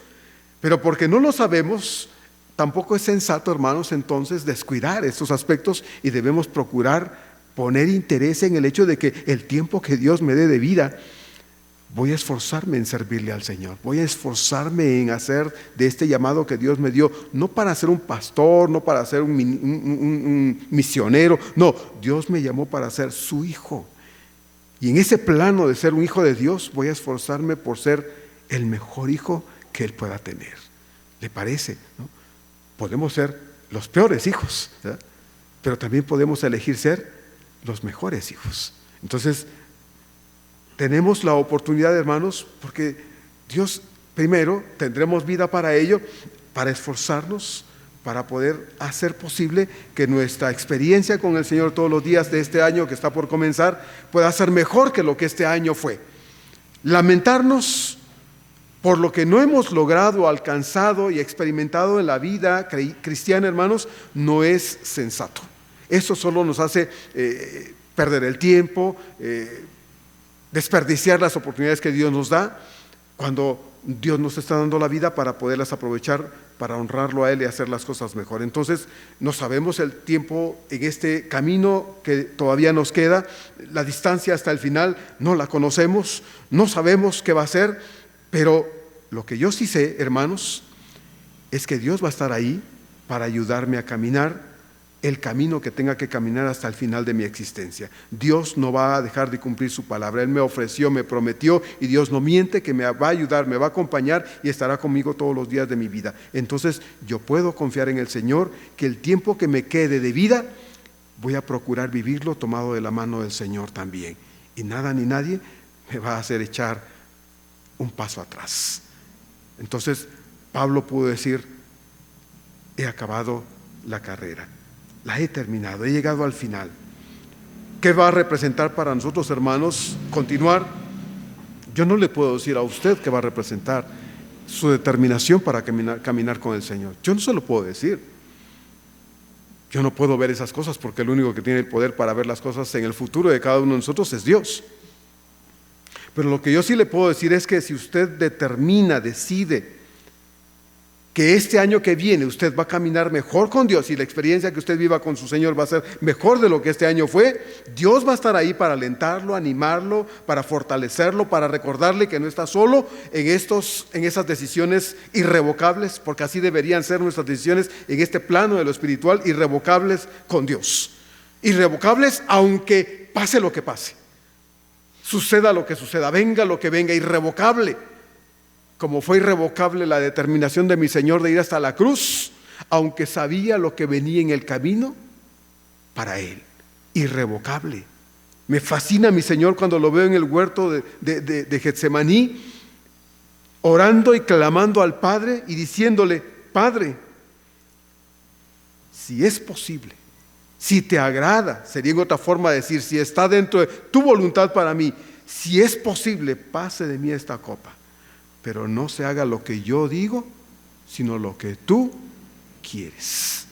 pero porque no lo sabemos, tampoco es sensato, hermanos, entonces descuidar estos aspectos, y debemos procurar poner interés en el hecho de que el tiempo que Dios me dé de vida, voy a esforzarme en servirle al Señor, voy a esforzarme en hacer de este llamado que Dios me dio, no para ser un pastor, no para ser un misionero, no, Dios me llamó para ser su hijo, y en ese plano de ser un hijo de Dios voy a esforzarme por ser el mejor hijo que Él pueda tener. ¿Le parece?, ¿no? Podemos ser los peores hijos, ¿verdad?, pero también podemos elegir ser los mejores hijos. Entonces, tenemos la oportunidad, hermanos, porque Dios, primero, tendremos vida para ello, para esforzarnos, para poder hacer posible que nuestra experiencia con el Señor todos los días de este año que está por comenzar pueda ser mejor que lo que este año fue. Lamentarnos por lo que no hemos logrado, alcanzado y experimentado en la vida cristiana, hermanos, no es sensato. Eso solo nos hace perder el tiempo, desperdiciar las oportunidades que Dios nos da, cuando Dios nos está dando la vida para poderlas aprovechar, para honrarlo a Él y hacer las cosas mejor. Entonces, no sabemos el tiempo en este camino que todavía nos queda, la distancia hasta el final no la conocemos, no sabemos qué va a ser, pero lo que yo sí sé, hermanos, es que Dios va a estar ahí para ayudarme a caminar el camino que tenga que caminar hasta el final de mi existencia. Dios no va a dejar de cumplir su palabra. Él me ofreció, me prometió, y Dios no miente, que me va a ayudar, me va a acompañar y estará conmigo todos los días de mi vida. Entonces yo puedo confiar en el Señor, que el tiempo que me quede de vida voy a procurar vivirlo tomado de la mano del Señor también, y nada ni nadie me va a hacer echar un paso atrás. Entonces Pablo pudo decir: he acabado la carrera, la he terminado, he llegado al final. ¿Qué va a representar para nosotros, hermanos, continuar? Yo no le puedo decir a usted qué va a representar su determinación para caminar con el Señor. Yo no se lo puedo decir. Yo no puedo ver esas cosas, porque el único que tiene el poder para ver las cosas en el futuro de cada uno de nosotros es Dios. Pero lo que yo sí le puedo decir es que si usted determina, decide que este año que viene usted va a caminar mejor con Dios, y la experiencia que usted viva con su Señor va a ser mejor de lo que este año fue, Dios va a estar ahí para alentarlo, animarlo, para fortalecerlo, para recordarle que no está solo en esas decisiones irrevocables, porque así deberían ser nuestras decisiones en este plano de lo espiritual, irrevocables con Dios. Irrevocables aunque pase lo que pase, suceda lo que suceda, venga lo que venga, irrevocable. Como fue irrevocable la determinación de mi Señor de ir hasta la cruz, aunque sabía lo que venía en el camino para Él. Irrevocable. Me fascina mi Señor cuando lo veo en el huerto de Getsemaní, orando y clamando al Padre y diciéndole: Padre, si es posible, si te agrada, sería en otra forma de decir, si está dentro de tu voluntad para mí, si es posible, pase de mí esta copa. Pero no se haga lo que yo digo, sino lo que tú quieres.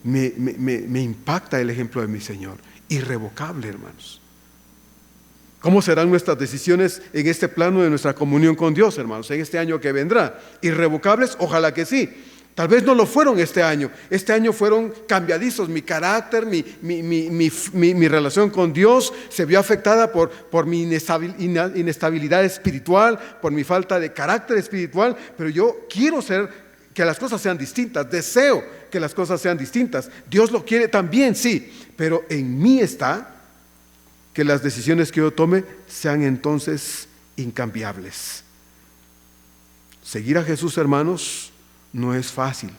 Me impacta el ejemplo de mi Señor. Irrevocable, hermanos. ¿Cómo serán nuestras decisiones en este plano de nuestra comunión con Dios, hermanos, en este año que vendrá? ¿Irrevocables? Ojalá que sí. Tal vez no lo fueron este año. Este año fueron cambiadizos. Mi carácter, mi relación con Dios se vio afectada por mi inestabilidad espiritual, por mi falta de carácter espiritual. Pero yo quiero que las cosas sean distintas. Deseo que las cosas sean distintas. Dios lo quiere también, sí. Pero en mí está que las decisiones que yo tome sean entonces incambiables. Seguir a Jesús, hermanos, no es fácil,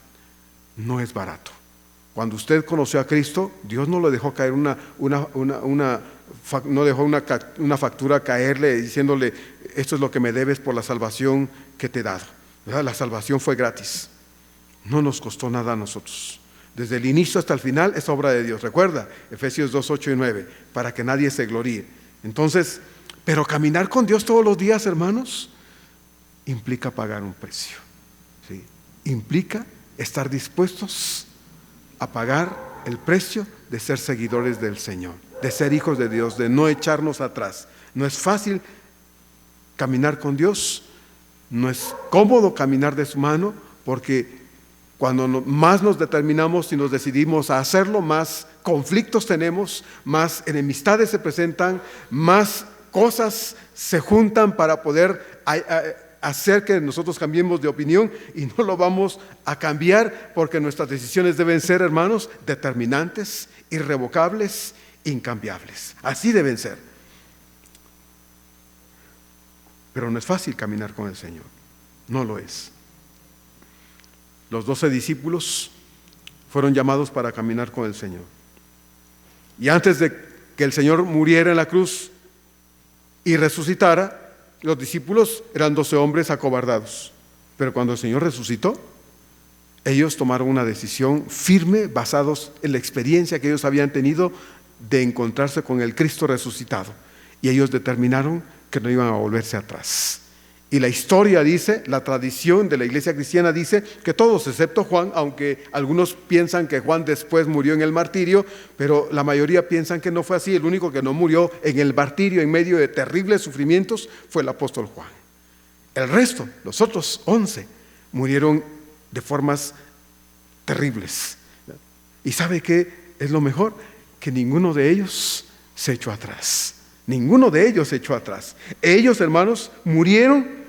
no es barato. Cuando usted conoció a Cristo, Dios no le dejó caer no dejó una factura caerle diciéndole: esto es lo que me debes por la salvación que te he dado. ¿Verdad? La salvación fue gratis, no nos costó nada a nosotros. Desde el inicio hasta el final es obra de Dios. Recuerda, Efesios 2, 8 y 9, para que nadie se gloríe. Entonces, pero caminar con Dios todos los días, hermanos, implica pagar un precio. ¿Sí? Implica estar dispuestos a pagar el precio de ser seguidores del Señor, de ser hijos de Dios, de no echarnos atrás. No es fácil caminar con Dios, no es cómodo caminar de su mano, porque cuando más nos determinamos y nos decidimos a hacerlo, más conflictos tenemos, más enemistades se presentan, más cosas se juntan para poder hacer que nosotros cambiemos de opinión, y no lo vamos a cambiar, porque nuestras decisiones deben ser, hermanos, determinantes, irrevocables, incambiables. Así deben ser. Pero no es fácil caminar con el Señor, no lo es. Los 12 discípulos fueron llamados para caminar con el Señor. Y antes de que el Señor muriera en la cruz, y resucitara, los discípulos eran 12 hombres acobardados. Pero cuando el Señor resucitó, ellos tomaron una decisión firme basados en la experiencia que ellos habían tenido de encontrarse con el Cristo resucitado. Y ellos determinaron que no iban a volverse atrás. Y la historia dice, la tradición de la iglesia cristiana dice que todos excepto Juan, aunque algunos piensan que Juan después murió en el martirio, pero la mayoría piensan que no fue así. El único que no murió en el martirio en medio de terribles sufrimientos fue el apóstol Juan. El resto, los otros 11, murieron de formas terribles. ¿Y sabe qué es lo mejor? Que ninguno de ellos se echó atrás. Ninguno de ellos se echó atrás. Ellos, hermanos, murieron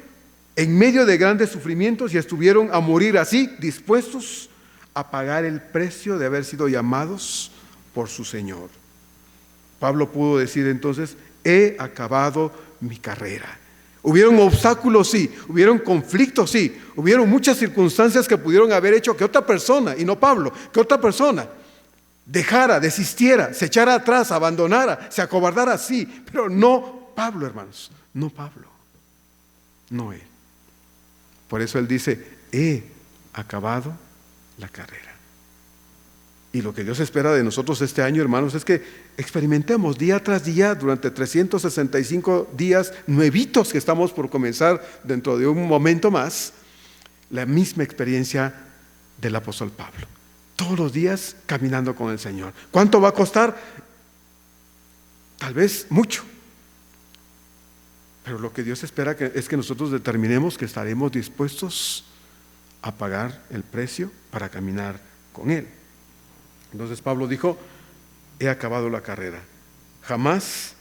en medio de grandes sufrimientos y estuvieron a morir así, dispuestos a pagar el precio de haber sido llamados por su Señor. Pablo pudo decir entonces: he acabado mi carrera. Hubieron obstáculos, sí, hubieron conflictos, sí, hubieron muchas circunstancias que pudieron haber hecho que otra persona, y no Pablo, que otra persona dejara, desistiera, se echara atrás, abandonara, se acobardara, sí, pero no Pablo, hermanos, no Pablo, no él. Por eso él dice: he acabado la carrera. Y lo que Dios espera de nosotros este año, hermanos, es que experimentemos día tras día, durante 365 días nuevitos que estamos por comenzar dentro de un momento más, la misma experiencia del apóstol Pablo. Todos los días caminando con el Señor. ¿Cuánto va a costar? Tal vez mucho. Pero lo que Dios espera es que nosotros determinemos que estaremos dispuestos a pagar el precio para caminar con Él. Entonces Pablo dijo: he acabado la carrera. Jamás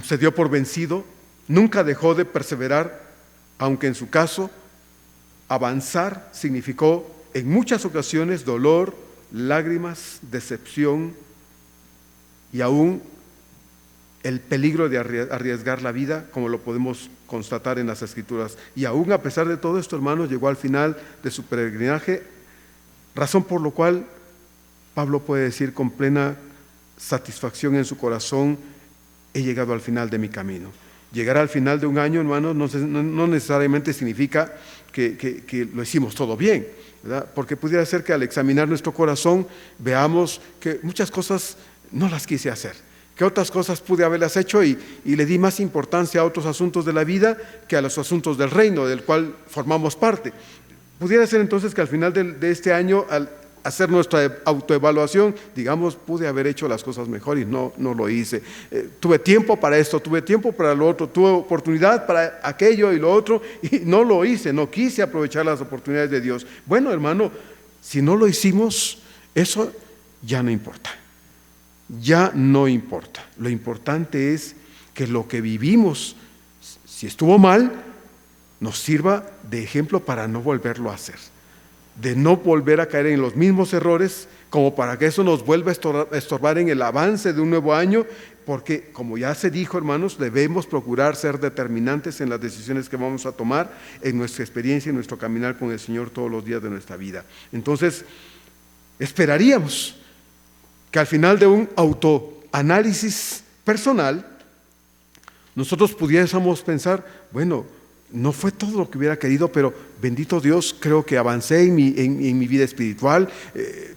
se dio por vencido, nunca dejó de perseverar, aunque en su caso avanzar significó en muchas ocasiones dolor, lágrimas, decepción y aún el peligro de arriesgar la vida, como lo podemos constatar en las Escrituras. Y aún a pesar de todo esto, hermanos, llegó al final de su peregrinaje, razón por la cual Pablo puede decir con plena satisfacción en su corazón: he llegado al final de mi camino. Llegar al final de un año, hermanos, no necesariamente significa que lo hicimos todo bien, ¿verdad? Porque pudiera ser que al examinar nuestro corazón veamos que muchas cosas no las quise hacer, que otras cosas pude haberlas hecho y le di más importancia a otros asuntos de la vida que a los asuntos del reino del cual formamos parte. Pudiera ser entonces que al final de este año, al hacer nuestra autoevaluación, digamos: pude haber hecho las cosas mejor y no lo hice. Tuve tiempo para esto, tuve tiempo para lo otro, tuve oportunidad para aquello y lo otro y no lo hice, no quise aprovechar las oportunidades de Dios. Bueno, hermano, si no lo hicimos, eso ya no importa. Ya no importa. Lo importante es que lo que vivimos, si estuvo mal, nos sirva de ejemplo para no volverlo a hacer, de no volver a caer en los mismos errores, como para que eso nos vuelva a estorbar en el avance de un nuevo año, porque, como ya se dijo, hermanos, debemos procurar ser determinantes en las decisiones que vamos a tomar, en nuestra experiencia, en nuestro caminar con el Señor todos los días de nuestra vida. Entonces, esperaríamos que al final de un autoanálisis personal, nosotros pudiésemos pensar: bueno, no fue todo lo que hubiera querido, pero bendito Dios, creo que avancé en mi vida espiritual.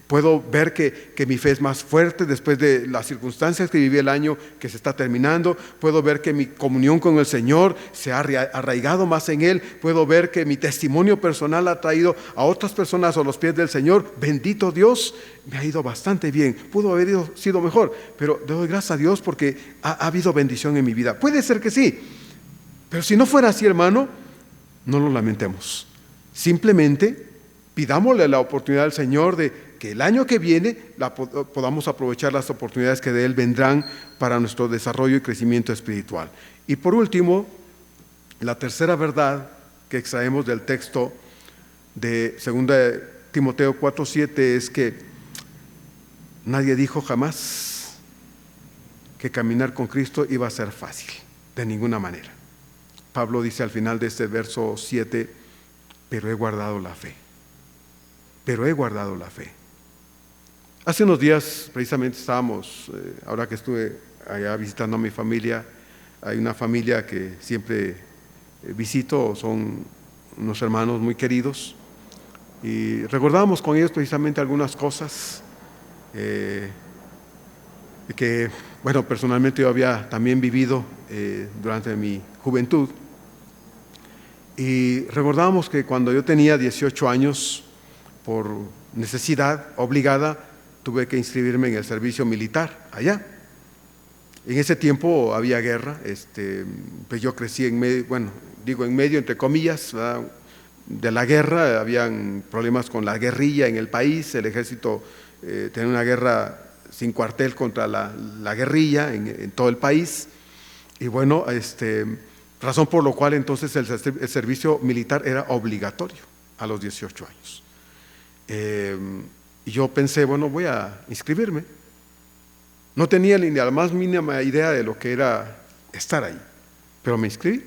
Puedo ver que mi fe es más fuerte después de las circunstancias que viví el año que se está terminando. Puedo ver que mi comunión con el Señor se ha arraigado más en Él. Puedo ver que mi testimonio personal ha traído a otras personas a los pies del Señor. Bendito Dios, me ha ido bastante bien. Pudo haber sido mejor, pero doy gracias a Dios porque ha habido bendición en mi vida. Puede ser que sí, pero si no fuera así, hermano, no lo lamentemos. Simplemente pidámosle la oportunidad al Señor de que el año que viene podamos aprovechar las oportunidades que de Él vendrán para nuestro desarrollo y crecimiento espiritual. Y por último, la tercera verdad que extraemos del texto de 2 Timoteo 4:7 es que nadie dijo jamás que caminar con Cristo iba a ser fácil, de ninguna manera. Pablo dice al final de este verso 7: pero he guardado la fe. Pero he guardado la fe. Hace unos días, precisamente estábamos, ahora que estuve allá visitando a mi familia, hay una familia que siempre visito, son unos hermanos muy queridos, y recordábamos con ellos precisamente algunas cosas que, bueno, personalmente yo había también vivido durante mi juventud. Y recordábamos que cuando yo tenía 18 años, por necesidad obligada, tuve que inscribirme en el servicio militar allá. En ese tiempo había guerra, pues yo crecí en medio, bueno, digo en medio entre comillas, ¿verdad?, de la guerra. Habían problemas con la guerrilla en el país, el ejército tenía una guerra sin cuartel contra la guerrilla en todo el país. Y bueno, razón por lo cual entonces el servicio militar era obligatorio a los 18 años. Y yo pensé, bueno, voy a inscribirme. No tenía ni la más mínima idea de lo que era estar ahí, pero me inscribí.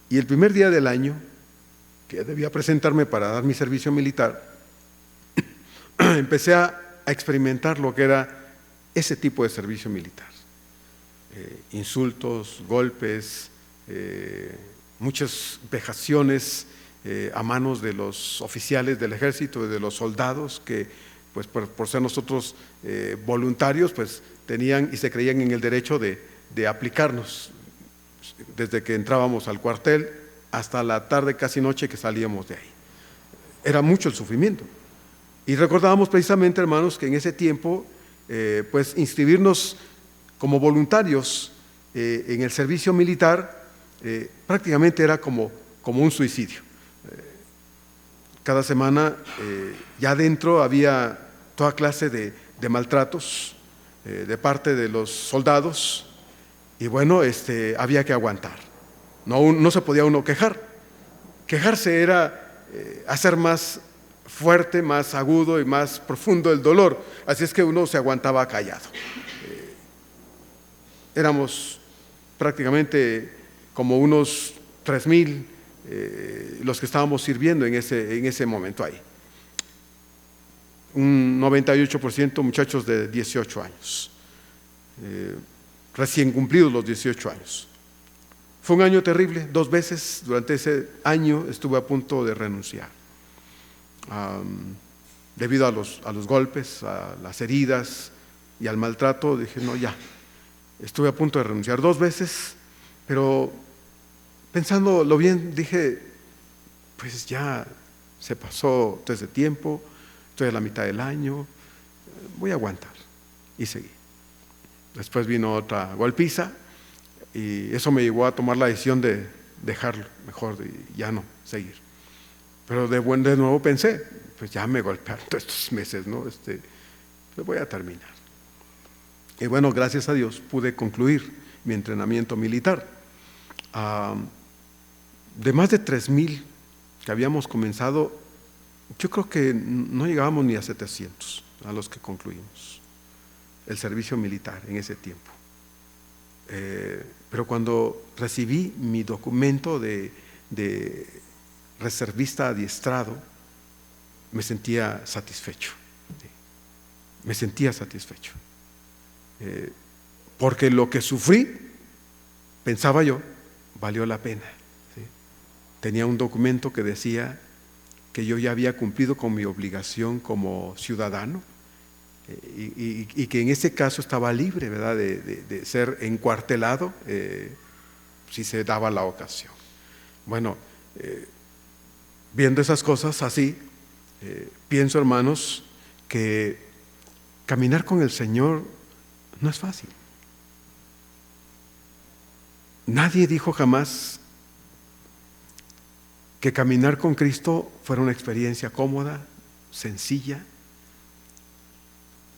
Y el primer día del año, que debía presentarme para dar mi servicio militar, empecé a experimentar lo que era ese tipo de servicio militar. Insultos, golpes, muchas vejaciones a manos de los oficiales del ejército y de los soldados que, pues por ser nosotros voluntarios, pues tenían y se creían en el derecho de aplicarnos desde que entrábamos al cuartel hasta la tarde, casi noche, que salíamos de ahí. Era mucho el sufrimiento. Y recordábamos precisamente, hermanos, que en ese tiempo, pues inscribirnos como voluntarios en el servicio militar prácticamente era como un suicidio. Cada semana ya adentro había toda clase de maltratos de parte de los soldados, y bueno, había que aguantar. No se podía uno quejar. Quejarse era hacer más fuerte, más agudo y más profundo el dolor. Así es que uno se aguantaba callado. Éramos prácticamente como unos 3,000 los que estábamos sirviendo en ese momento ahí. Un 98% muchachos de 18 años, recién cumplidos los 18 años. Fue un año terrible. 2 veces durante ese año estuve a punto de renunciar, debido a los golpes, a las heridas y al maltrato. Dije, no, ya. Estuve a punto de renunciar 2 veces, pero pensándolo bien, dije, pues ya se pasó todo ese tiempo, estoy a la mitad del año, voy a aguantar. Y seguí. Después vino otra golpiza y eso me llevó a tomar la decisión de dejarlo, mejor de ya no seguir. Pero de nuevo pensé, pues ya me golpearon todos estos meses, ¿no? Pues voy a terminar. Y bueno, gracias a Dios pude concluir mi entrenamiento militar. De más de 3,000 que habíamos comenzado, yo creo que no llegábamos ni a 700 a los que concluimos el servicio militar en ese tiempo. Pero cuando recibí mi documento de reservista adiestrado, me sentía satisfecho. Me sentía satisfecho. Porque lo que sufrí, pensaba yo, valió la pena. ¿Sí? Tenía un documento que decía que yo ya había cumplido con mi obligación como ciudadano, y que en ese caso estaba libre, ¿verdad?, de ser encuartelado si se daba la ocasión. Bueno, viendo esas cosas así, pienso, hermanos, que caminar con el Señor no es fácil. Nadie dijo jamás que caminar con Cristo fuera una experiencia cómoda, sencilla,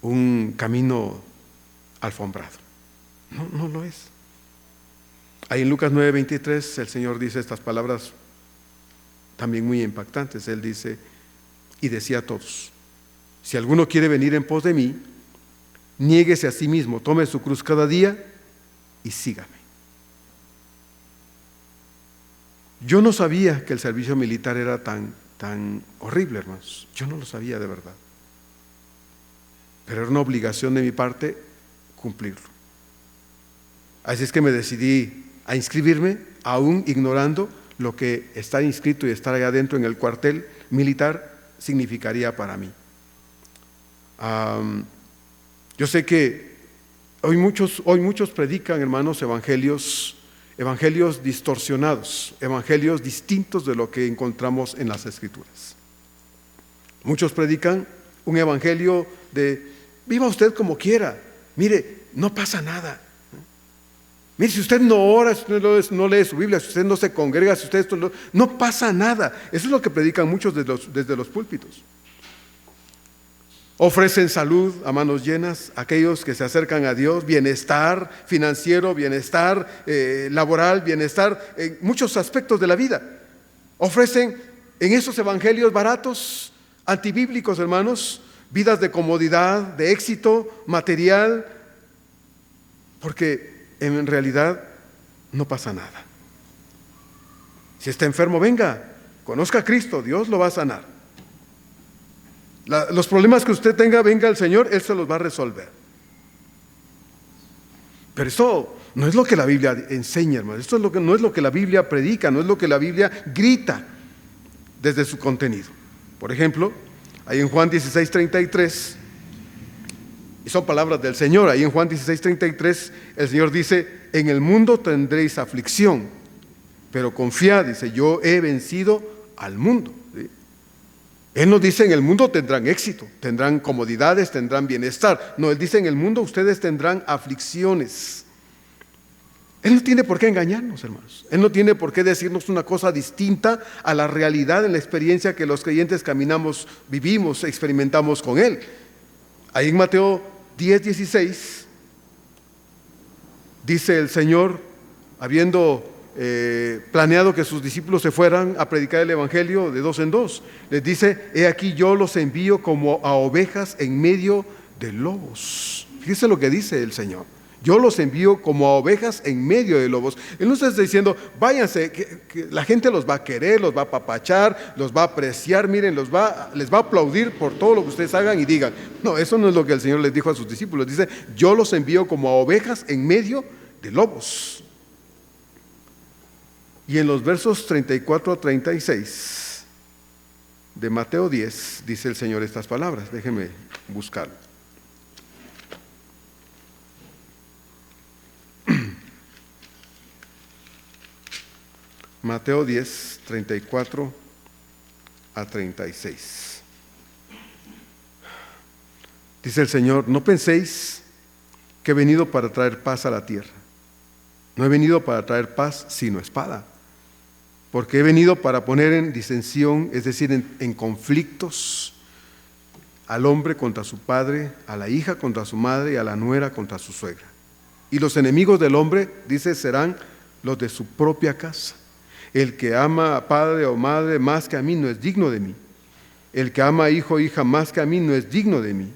un camino alfombrado. No lo es. Ahí en Lucas 9:23 el Señor dice estas palabras también muy impactantes. Él dice, y decía a todos, si alguno quiere venir en pos de mí, niéguese a sí mismo, tome su cruz cada día y sígame. Yo no sabía que el servicio militar era tan horrible, hermanos. Yo no lo sabía de verdad. Pero era una obligación de mi parte cumplirlo. Así es que me decidí a inscribirme, aún ignorando lo que estar inscrito y estar allá adentro en el cuartel militar significaría para mí. Yo sé que hoy muchos predican, hermanos, evangelios distorsionados, evangelios distintos de lo que encontramos en las Escrituras. Muchos predican un evangelio de viva usted como quiera, mire, no pasa nada. Mire, si usted no ora, si usted no lee su Biblia, si usted no se congrega, si usted no pasa nada. Eso es lo que predican muchos desde los púlpitos. Ofrecen salud a manos llenas a aquellos que se acercan a Dios, bienestar financiero, bienestar laboral, bienestar en muchos aspectos de la vida. Ofrecen en esos evangelios baratos, antibíblicos, hermanos, vidas de comodidad, de éxito material, porque en realidad no pasa nada. Si está enfermo, venga, conozca a Cristo, Dios lo va a sanar. Los problemas que usted tenga, venga al Señor, Él se los va a resolver. Pero esto no es lo que la Biblia enseña, hermano. Esto no es lo que la Biblia predica, no es lo que la Biblia grita desde su contenido. Por ejemplo, ahí en Juan 16:33, y son palabras del Señor, ahí en Juan 16:33, el Señor dice: en el mundo tendréis aflicción, pero confiad, dice, yo he vencido al mundo. ¿Sí? Él nos dice: en el mundo tendrán éxito, tendrán comodidades, tendrán bienestar. No, Él dice: en el mundo ustedes tendrán aflicciones. Él no tiene por qué engañarnos, hermanos. Él no tiene por qué decirnos una cosa distinta a la realidad en la experiencia que los creyentes caminamos, vivimos, experimentamos con Él. Ahí en Mateo 10:16 dice el Señor, habiendo planeado que sus discípulos se fueran a predicar el evangelio de dos en dos, les dice: he aquí yo los envío como a ovejas en medio de lobos. Fíjese lo que dice el Señor: yo los envío como a ovejas en medio de lobos. Él no está diciendo: váyanse, que la gente los va a querer, los va a apapachar, los va a apreciar, miren, les va a aplaudir por todo lo que ustedes hagan y digan. No, eso no es lo que el Señor les dijo a sus discípulos. Dice: yo los envío como a ovejas en medio de lobos. Y en los versos 34 a 36 de Mateo 10 dice el Señor estas palabras. Déjenme buscarlo. Mateo 10, 34 a 36. Dice el Señor: no penséis que he venido para traer paz a la tierra. No he venido para traer paz, sino espada. Porque he venido para poner en disensión, es decir, en conflictos, al hombre contra su padre, a la hija contra su madre y a la nuera contra su suegra. Y los enemigos del hombre, dice, serán los de su propia casa. El que ama a padre o madre más que a mí no es digno de mí. El que ama a hijo o hija más que a mí no es digno de mí.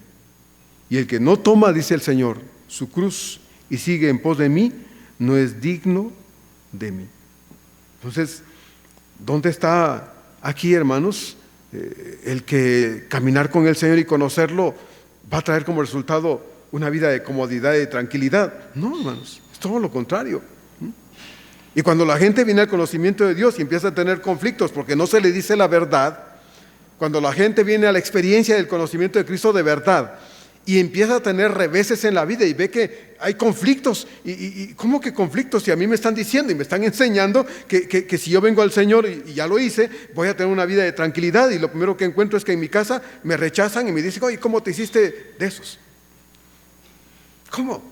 Y el que no toma, dice el Señor, su cruz y sigue en pos de mí, no es digno de mí. Entonces, ¿dónde está aquí, hermanos, el que caminar con el Señor y conocerlo va a traer como resultado una vida de comodidad y de tranquilidad? No, hermanos, es todo lo contrario. Y cuando la gente viene al conocimiento de Dios y empieza a tener conflictos porque no se le dice la verdad, cuando la gente viene a la experiencia del conocimiento de Cristo de verdad y empieza a tener reveses en la vida y ve que hay conflictos, y ¿cómo que conflictos? Si a mí me están diciendo y me están enseñando que si yo vengo al Señor y ya lo hice, voy a tener una vida de tranquilidad, y lo primero que encuentro es que en mi casa me rechazan y me dicen: oye, ¿cómo te hiciste de esos? ¿Cómo?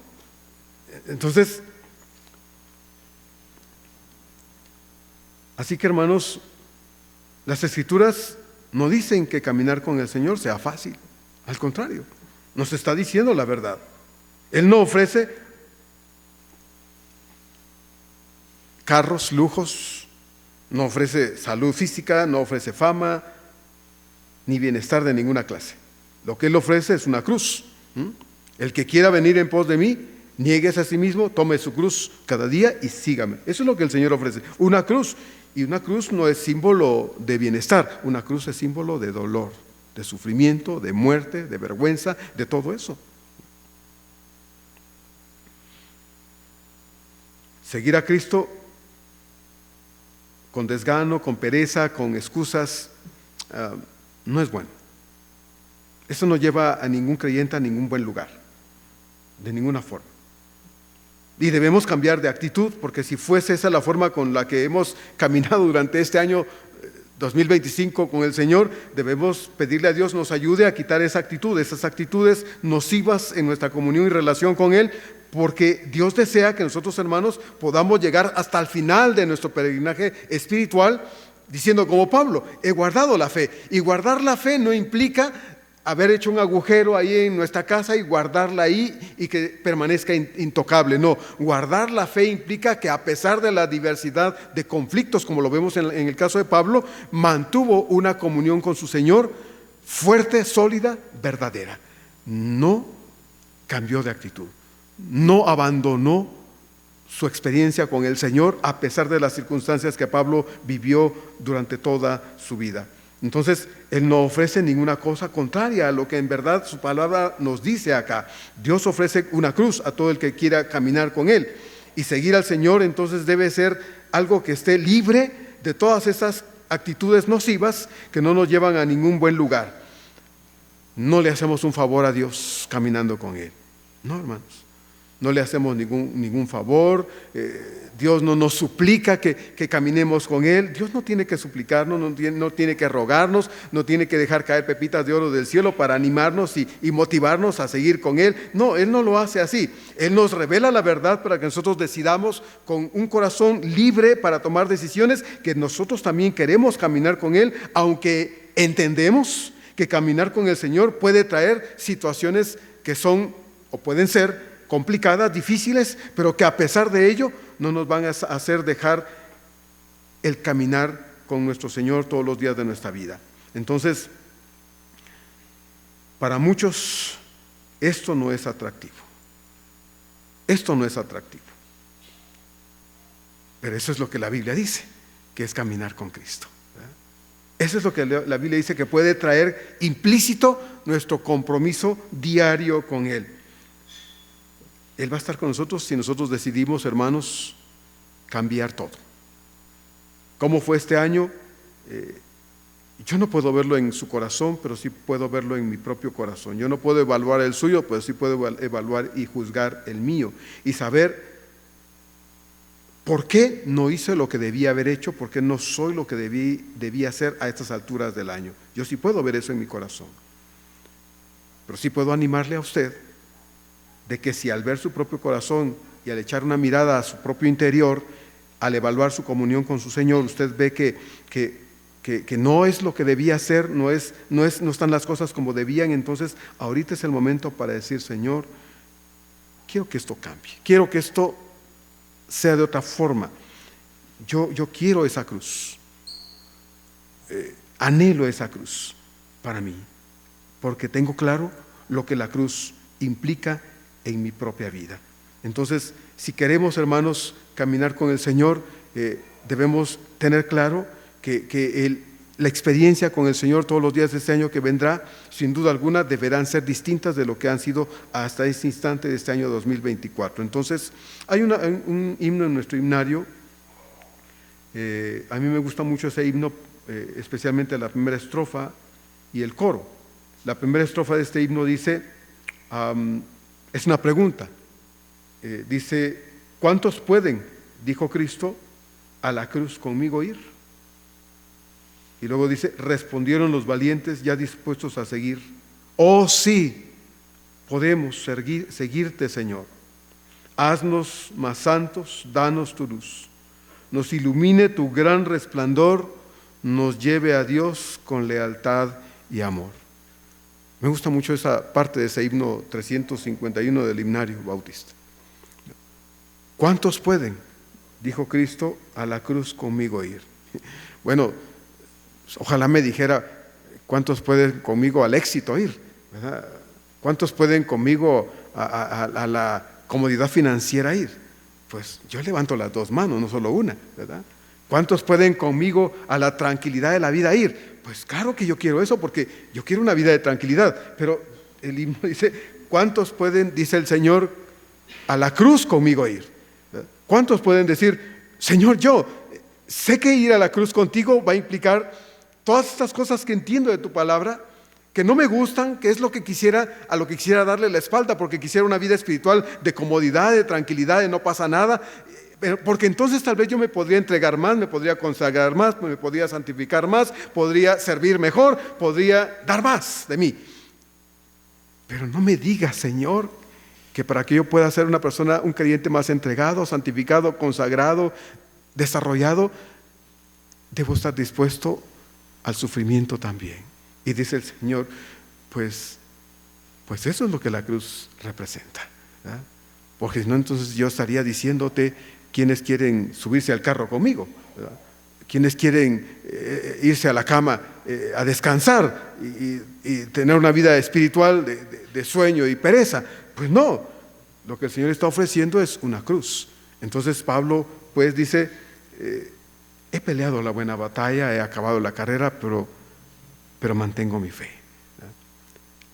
Entonces, así que, hermanos, las Escrituras no dicen que caminar con el Señor sea fácil. Al contrario, nos está diciendo la verdad. Él no ofrece carros, lujos, no ofrece salud física, no ofrece fama, ni bienestar de ninguna clase. Lo que Él ofrece es una cruz. El que quiera venir en pos de mí, niéguese a sí mismo, tome su cruz cada día y sígame. Eso es lo que el Señor ofrece, una cruz. Y una cruz no es símbolo de bienestar, una cruz es símbolo de dolor, de sufrimiento, de muerte, de vergüenza, de todo eso. seguir a Cristo con desgano, con pereza, con excusas, no es bueno. Eso no lleva a ningún creyente a ningún buen lugar, de ninguna forma. Y debemos cambiar de actitud, porque si fuese esa la forma con la que hemos caminado durante este año 2025 con el Señor, debemos pedirle a Dios nos ayude a quitar esa actitud, esas actitudes nocivas en nuestra comunión y relación con Él, porque Dios desea que nosotros, hermanos, podamos llegar hasta el final de nuestro peregrinaje espiritual, diciendo como Pablo, he guardado la fe. Y guardar la fe no implica haber hecho un agujero ahí en nuestra casa y guardarla ahí y que permanezca intocable. No, guardar la fe implica que a pesar de la diversidad de conflictos, como lo vemos en el caso de Pablo, mantuvo una comunión con su Señor fuerte, sólida, verdadera. No cambió de actitud, no abandonó su experiencia con el Señor a pesar de las circunstancias que Pablo vivió durante toda su vida. Entonces, Él no ofrece ninguna cosa contraria a lo que en verdad su palabra nos dice acá. Dios ofrece una cruz a todo el que quiera caminar con Él. Y seguir al Señor entonces debe ser algo que esté libre de todas esas actitudes nocivas que no nos llevan a ningún buen lugar. No le hacemos un favor a Dios caminando con Él. No, hermanos. No le hacemos ningún favor. Dios no nos suplica que caminemos con Él. Dios no tiene que suplicarnos, no tiene que rogarnos, no tiene que dejar caer pepitas de oro del cielo para animarnos y motivarnos a seguir con Él. No, Él no lo hace así. Él nos revela la verdad para que nosotros decidamos con un corazón libre para tomar decisiones que nosotros también queremos caminar con Él, aunque entendemos que caminar con el Señor puede traer situaciones que son o pueden ser complicadas, difíciles, pero que a pesar de ello no nos van a hacer dejar el caminar con nuestro Señor todos los días de nuestra vida. Entonces, para muchos esto no es atractivo. Esto no es atractivo. Pero eso es lo que la Biblia dice, que es caminar con Cristo. Eso es lo que la Biblia dice que puede traer implícito nuestro compromiso diario con Él. Él va a estar con nosotros si nosotros decidimos, hermanos, cambiar todo. ¿Cómo fue este año? Yo no puedo verlo en su corazón, pero sí puedo verlo en mi propio corazón. Yo no puedo evaluar el suyo, pero sí puedo evaluar y juzgar el mío. Y saber por qué no hice lo que debía haber hecho, por qué no soy lo que debía hacer a estas alturas del año. Yo sí puedo ver eso en mi corazón. Pero sí puedo animarle a usted de que si al ver su propio corazón y al echar una mirada a su propio interior, al evaluar su comunión con su Señor, usted ve que no es lo que debía hacer, no están las cosas como debían, entonces ahorita es el momento para decir, Señor, quiero que esto cambie, quiero que esto sea de otra forma. Yo quiero esa cruz, anhelo esa cruz para mí, porque tengo claro lo que la cruz implica en mi propia vida. Entonces, si queremos, hermanos, caminar con el Señor, debemos tener claro que la experiencia con el Señor todos los días de este año que vendrá, sin duda alguna, deberán ser distintas de lo que han sido hasta este instante de este año 2024. Entonces, hay un himno en nuestro himnario. A mí me gusta mucho ese himno, especialmente la primera estrofa y el coro. La primera estrofa de este himno dice, es una pregunta, dice, ¿cuántos pueden, dijo Cristo, a la cruz conmigo ir? Y luego dice, respondieron los valientes ya dispuestos a seguir. Oh sí, podemos seguirte, Señor. Haznos más santos, danos tu luz. Nos ilumine tu gran resplandor, nos lleve a Dios con lealtad y amor. Me gusta mucho esa parte de ese himno 351 del himnario bautista. ¿Cuántos pueden, dijo Cristo, a la cruz conmigo ir? Bueno, ojalá me dijera, ¿cuántos pueden conmigo al éxito ir? ¿Verdad? ¿Cuántos pueden conmigo a la comodidad financiera ir? Pues yo levanto las dos manos, no solo una, ¿verdad? ¿Cuántos pueden conmigo a la tranquilidad de la vida ir? Pues claro que yo quiero eso, porque yo quiero una vida de tranquilidad, pero el himno dice, ¿cuántos pueden, dice el Señor, a la cruz conmigo ir? ¿Verdad? ¿Cuántos pueden decir, Señor, yo sé que ir a la cruz contigo va a implicar todas estas cosas que entiendo de tu palabra, que no me gustan, que es lo que quisiera, a lo que quisiera darle la espalda, porque quisiera una vida espiritual de comodidad, de tranquilidad, de no pasa nada, porque entonces tal vez yo me podría entregar más, me podría consagrar más, me podría santificar más, podría servir mejor, podría dar más de mí. Pero no me digas, Señor, que para que yo pueda ser una persona, un creyente más entregado, santificado, consagrado, desarrollado, debo estar dispuesto al sufrimiento también. Y dice el Señor, pues eso es lo que la cruz representa, ¿verdad? Porque si no, entonces yo estaría diciéndote quiénes quieren subirse al carro conmigo, ¿verdad? Quienes quieren irse a la cama a descansar y tener una vida espiritual de sueño y pereza. Pues no, lo que el Señor está ofreciendo es una cruz. Entonces Pablo pues dice, he peleado la buena batalla, he acabado la carrera, pero mantengo mi fe.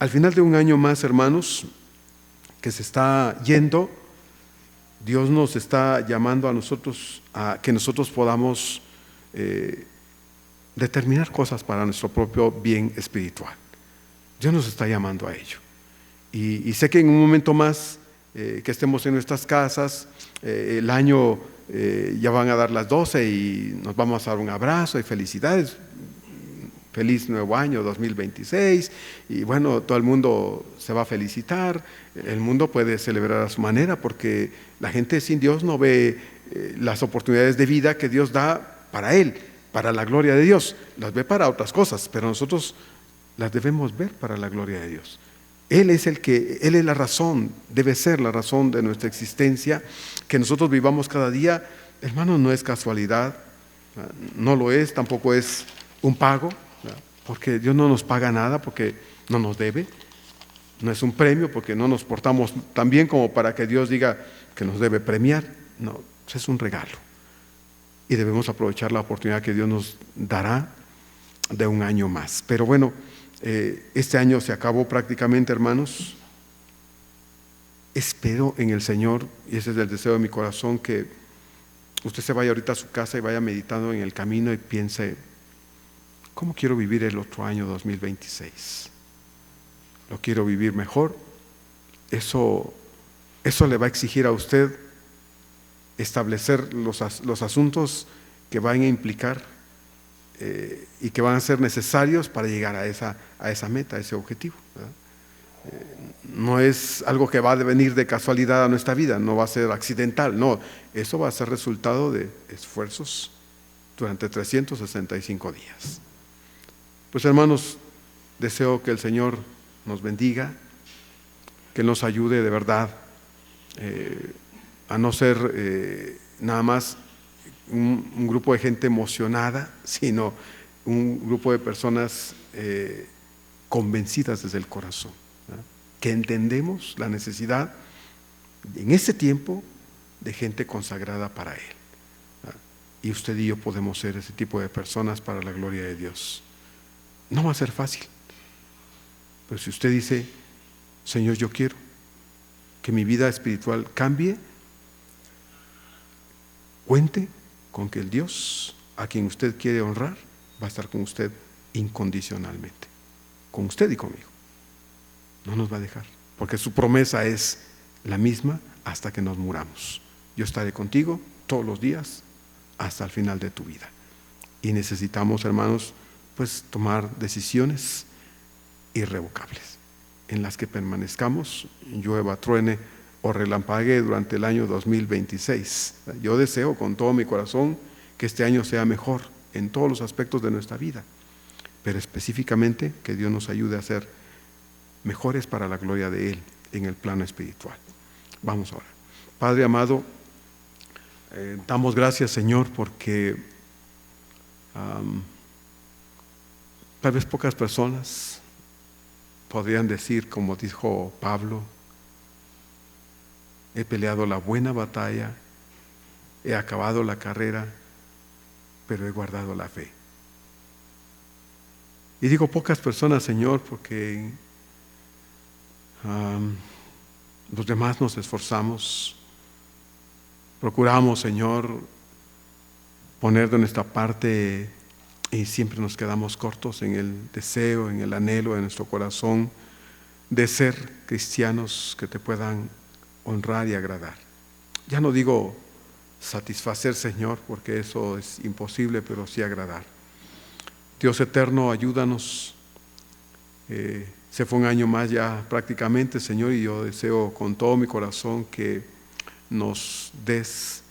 Al final de un año más, hermanos, que se está yendo, Dios nos está llamando a nosotros a que nosotros podamos determinar cosas para nuestro propio bien espiritual. Dios nos está llamando a ello. Y sé que en un momento más que estemos en nuestras casas, el año ya van a dar las 12 y nos vamos a dar un abrazo y felicidades. Feliz nuevo año 2026, y bueno, todo el mundo se va a felicitar, el mundo puede celebrar a su manera, porque la gente sin Dios no ve las oportunidades de vida que Dios da para Él, para la gloria de Dios, las ve para otras cosas, pero nosotros las debemos ver para la gloria de Dios. Él es la razón, debe ser la razón de nuestra existencia, que nosotros vivamos cada día, hermanos, no es casualidad, no lo es, tampoco es un pago, porque Dios no nos paga nada, porque no nos debe, no es un premio, porque no nos portamos tan bien como para que Dios diga que nos debe premiar. No, es un regalo y debemos aprovechar la oportunidad que Dios nos dará de un año más. Pero bueno, este año se acabó prácticamente, hermanos. Espero en el Señor, y ese es el deseo de mi corazón, que usted se vaya ahorita a su casa y vaya meditando en el camino y piense, ¿cómo quiero vivir el otro año 2026? ¿Lo quiero vivir mejor? Eso le va a exigir a usted establecer los asuntos que van a implicar y que van a ser necesarios para llegar a esa meta, a ese objetivo, ¿verdad? No es algo que va a venir de casualidad a nuestra vida, no va a ser accidental, no, eso va a ser resultado de esfuerzos durante 365 días. Pues hermanos, deseo que el Señor nos bendiga, que nos ayude de verdad a no ser nada más un grupo de gente emocionada, sino un grupo de personas convencidas desde el corazón, ¿verdad? Que entendemos la necesidad en este tiempo de gente consagrada para Él, ¿verdad? Y usted y yo podemos ser ese tipo de personas para la gloria de Dios. No va a ser fácil, pero si usted dice, Señor, yo quiero que mi vida espiritual cambie, cuente con que el Dios a quien usted quiere honrar va a estar con usted incondicionalmente, con usted y conmigo. No nos va a dejar, porque su promesa es la misma hasta que nos muramos. Yo estaré contigo todos los días hasta el final de tu vida. Y necesitamos, hermanos, pues tomar decisiones irrevocables en las que permanezcamos, llueva, truene o relampaguee durante el año 2026. Yo deseo con todo mi corazón que este año sea mejor en todos los aspectos de nuestra vida, pero específicamente que Dios nos ayude a ser mejores para la gloria de Él en el plano espiritual. Vamos ahora. Padre amado, damos gracias, Señor, porque tal vez pocas personas podrían decir, como dijo Pablo, he peleado la buena batalla, he acabado la carrera, pero he guardado la fe. Y digo pocas personas, Señor, porque los demás nos esforzamos, Procuramos, Señor, poner de nuestra parte y siempre nos quedamos cortos en el deseo, en el anhelo de nuestro corazón de ser cristianos que te puedan honrar y agradar. Ya no digo satisfacer, Señor, porque eso es imposible, pero sí agradar. Dios eterno, ayúdanos. Se fue un año más ya prácticamente, Señor, y yo deseo con todo mi corazón que nos des,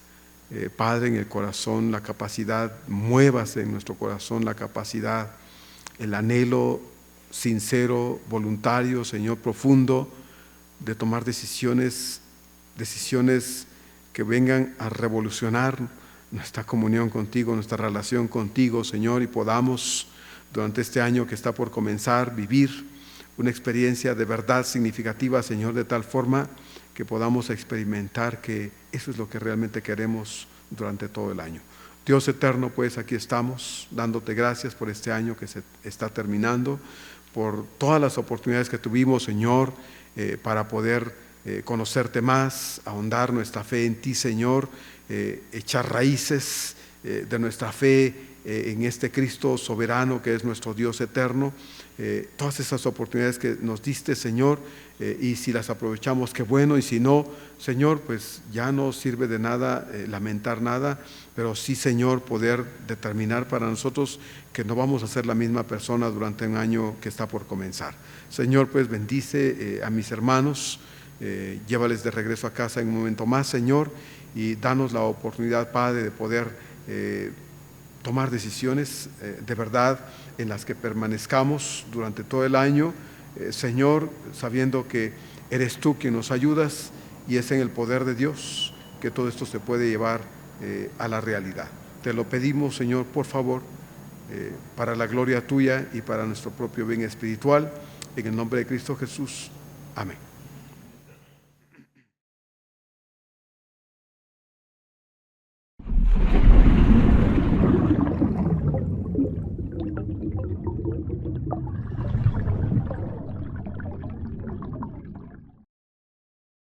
Padre, en el corazón la capacidad, muevas en nuestro corazón la capacidad, el anhelo sincero, voluntario, Señor, profundo, de tomar decisiones que vengan a revolucionar nuestra comunión contigo, nuestra relación contigo, Señor, y podamos durante este año que está por comenzar vivir una experiencia de verdad significativa, Señor, de tal forma que podamos experimentar que eso es lo que realmente queremos durante todo el año. Dios eterno, pues aquí estamos dándote gracias por este año que se está terminando, por todas las oportunidades que tuvimos, Señor, para poder conocerte más, ahondar nuestra fe en ti, Señor, echar raíces de nuestra fe en este Cristo soberano que es nuestro Dios eterno. Todas esas oportunidades que nos diste, Señor, y si las aprovechamos, qué bueno, y si no, Señor, pues ya no sirve de nada lamentar nada, pero sí, Señor, poder determinar para nosotros que no vamos a ser la misma persona durante un año que está por comenzar. Señor, pues bendice a mis hermanos, llévales de regreso a casa en un momento más, Señor, y danos la oportunidad, Padre, de poder tomar decisiones de verdad en las que permanezcamos durante todo el año, Señor, sabiendo que eres tú quien nos ayudas y es en el poder de Dios que todo esto se puede llevar a la realidad. Te lo pedimos, Señor, por favor, para la gloria tuya y para nuestro propio bien espiritual, en el nombre de Cristo Jesús. Amén.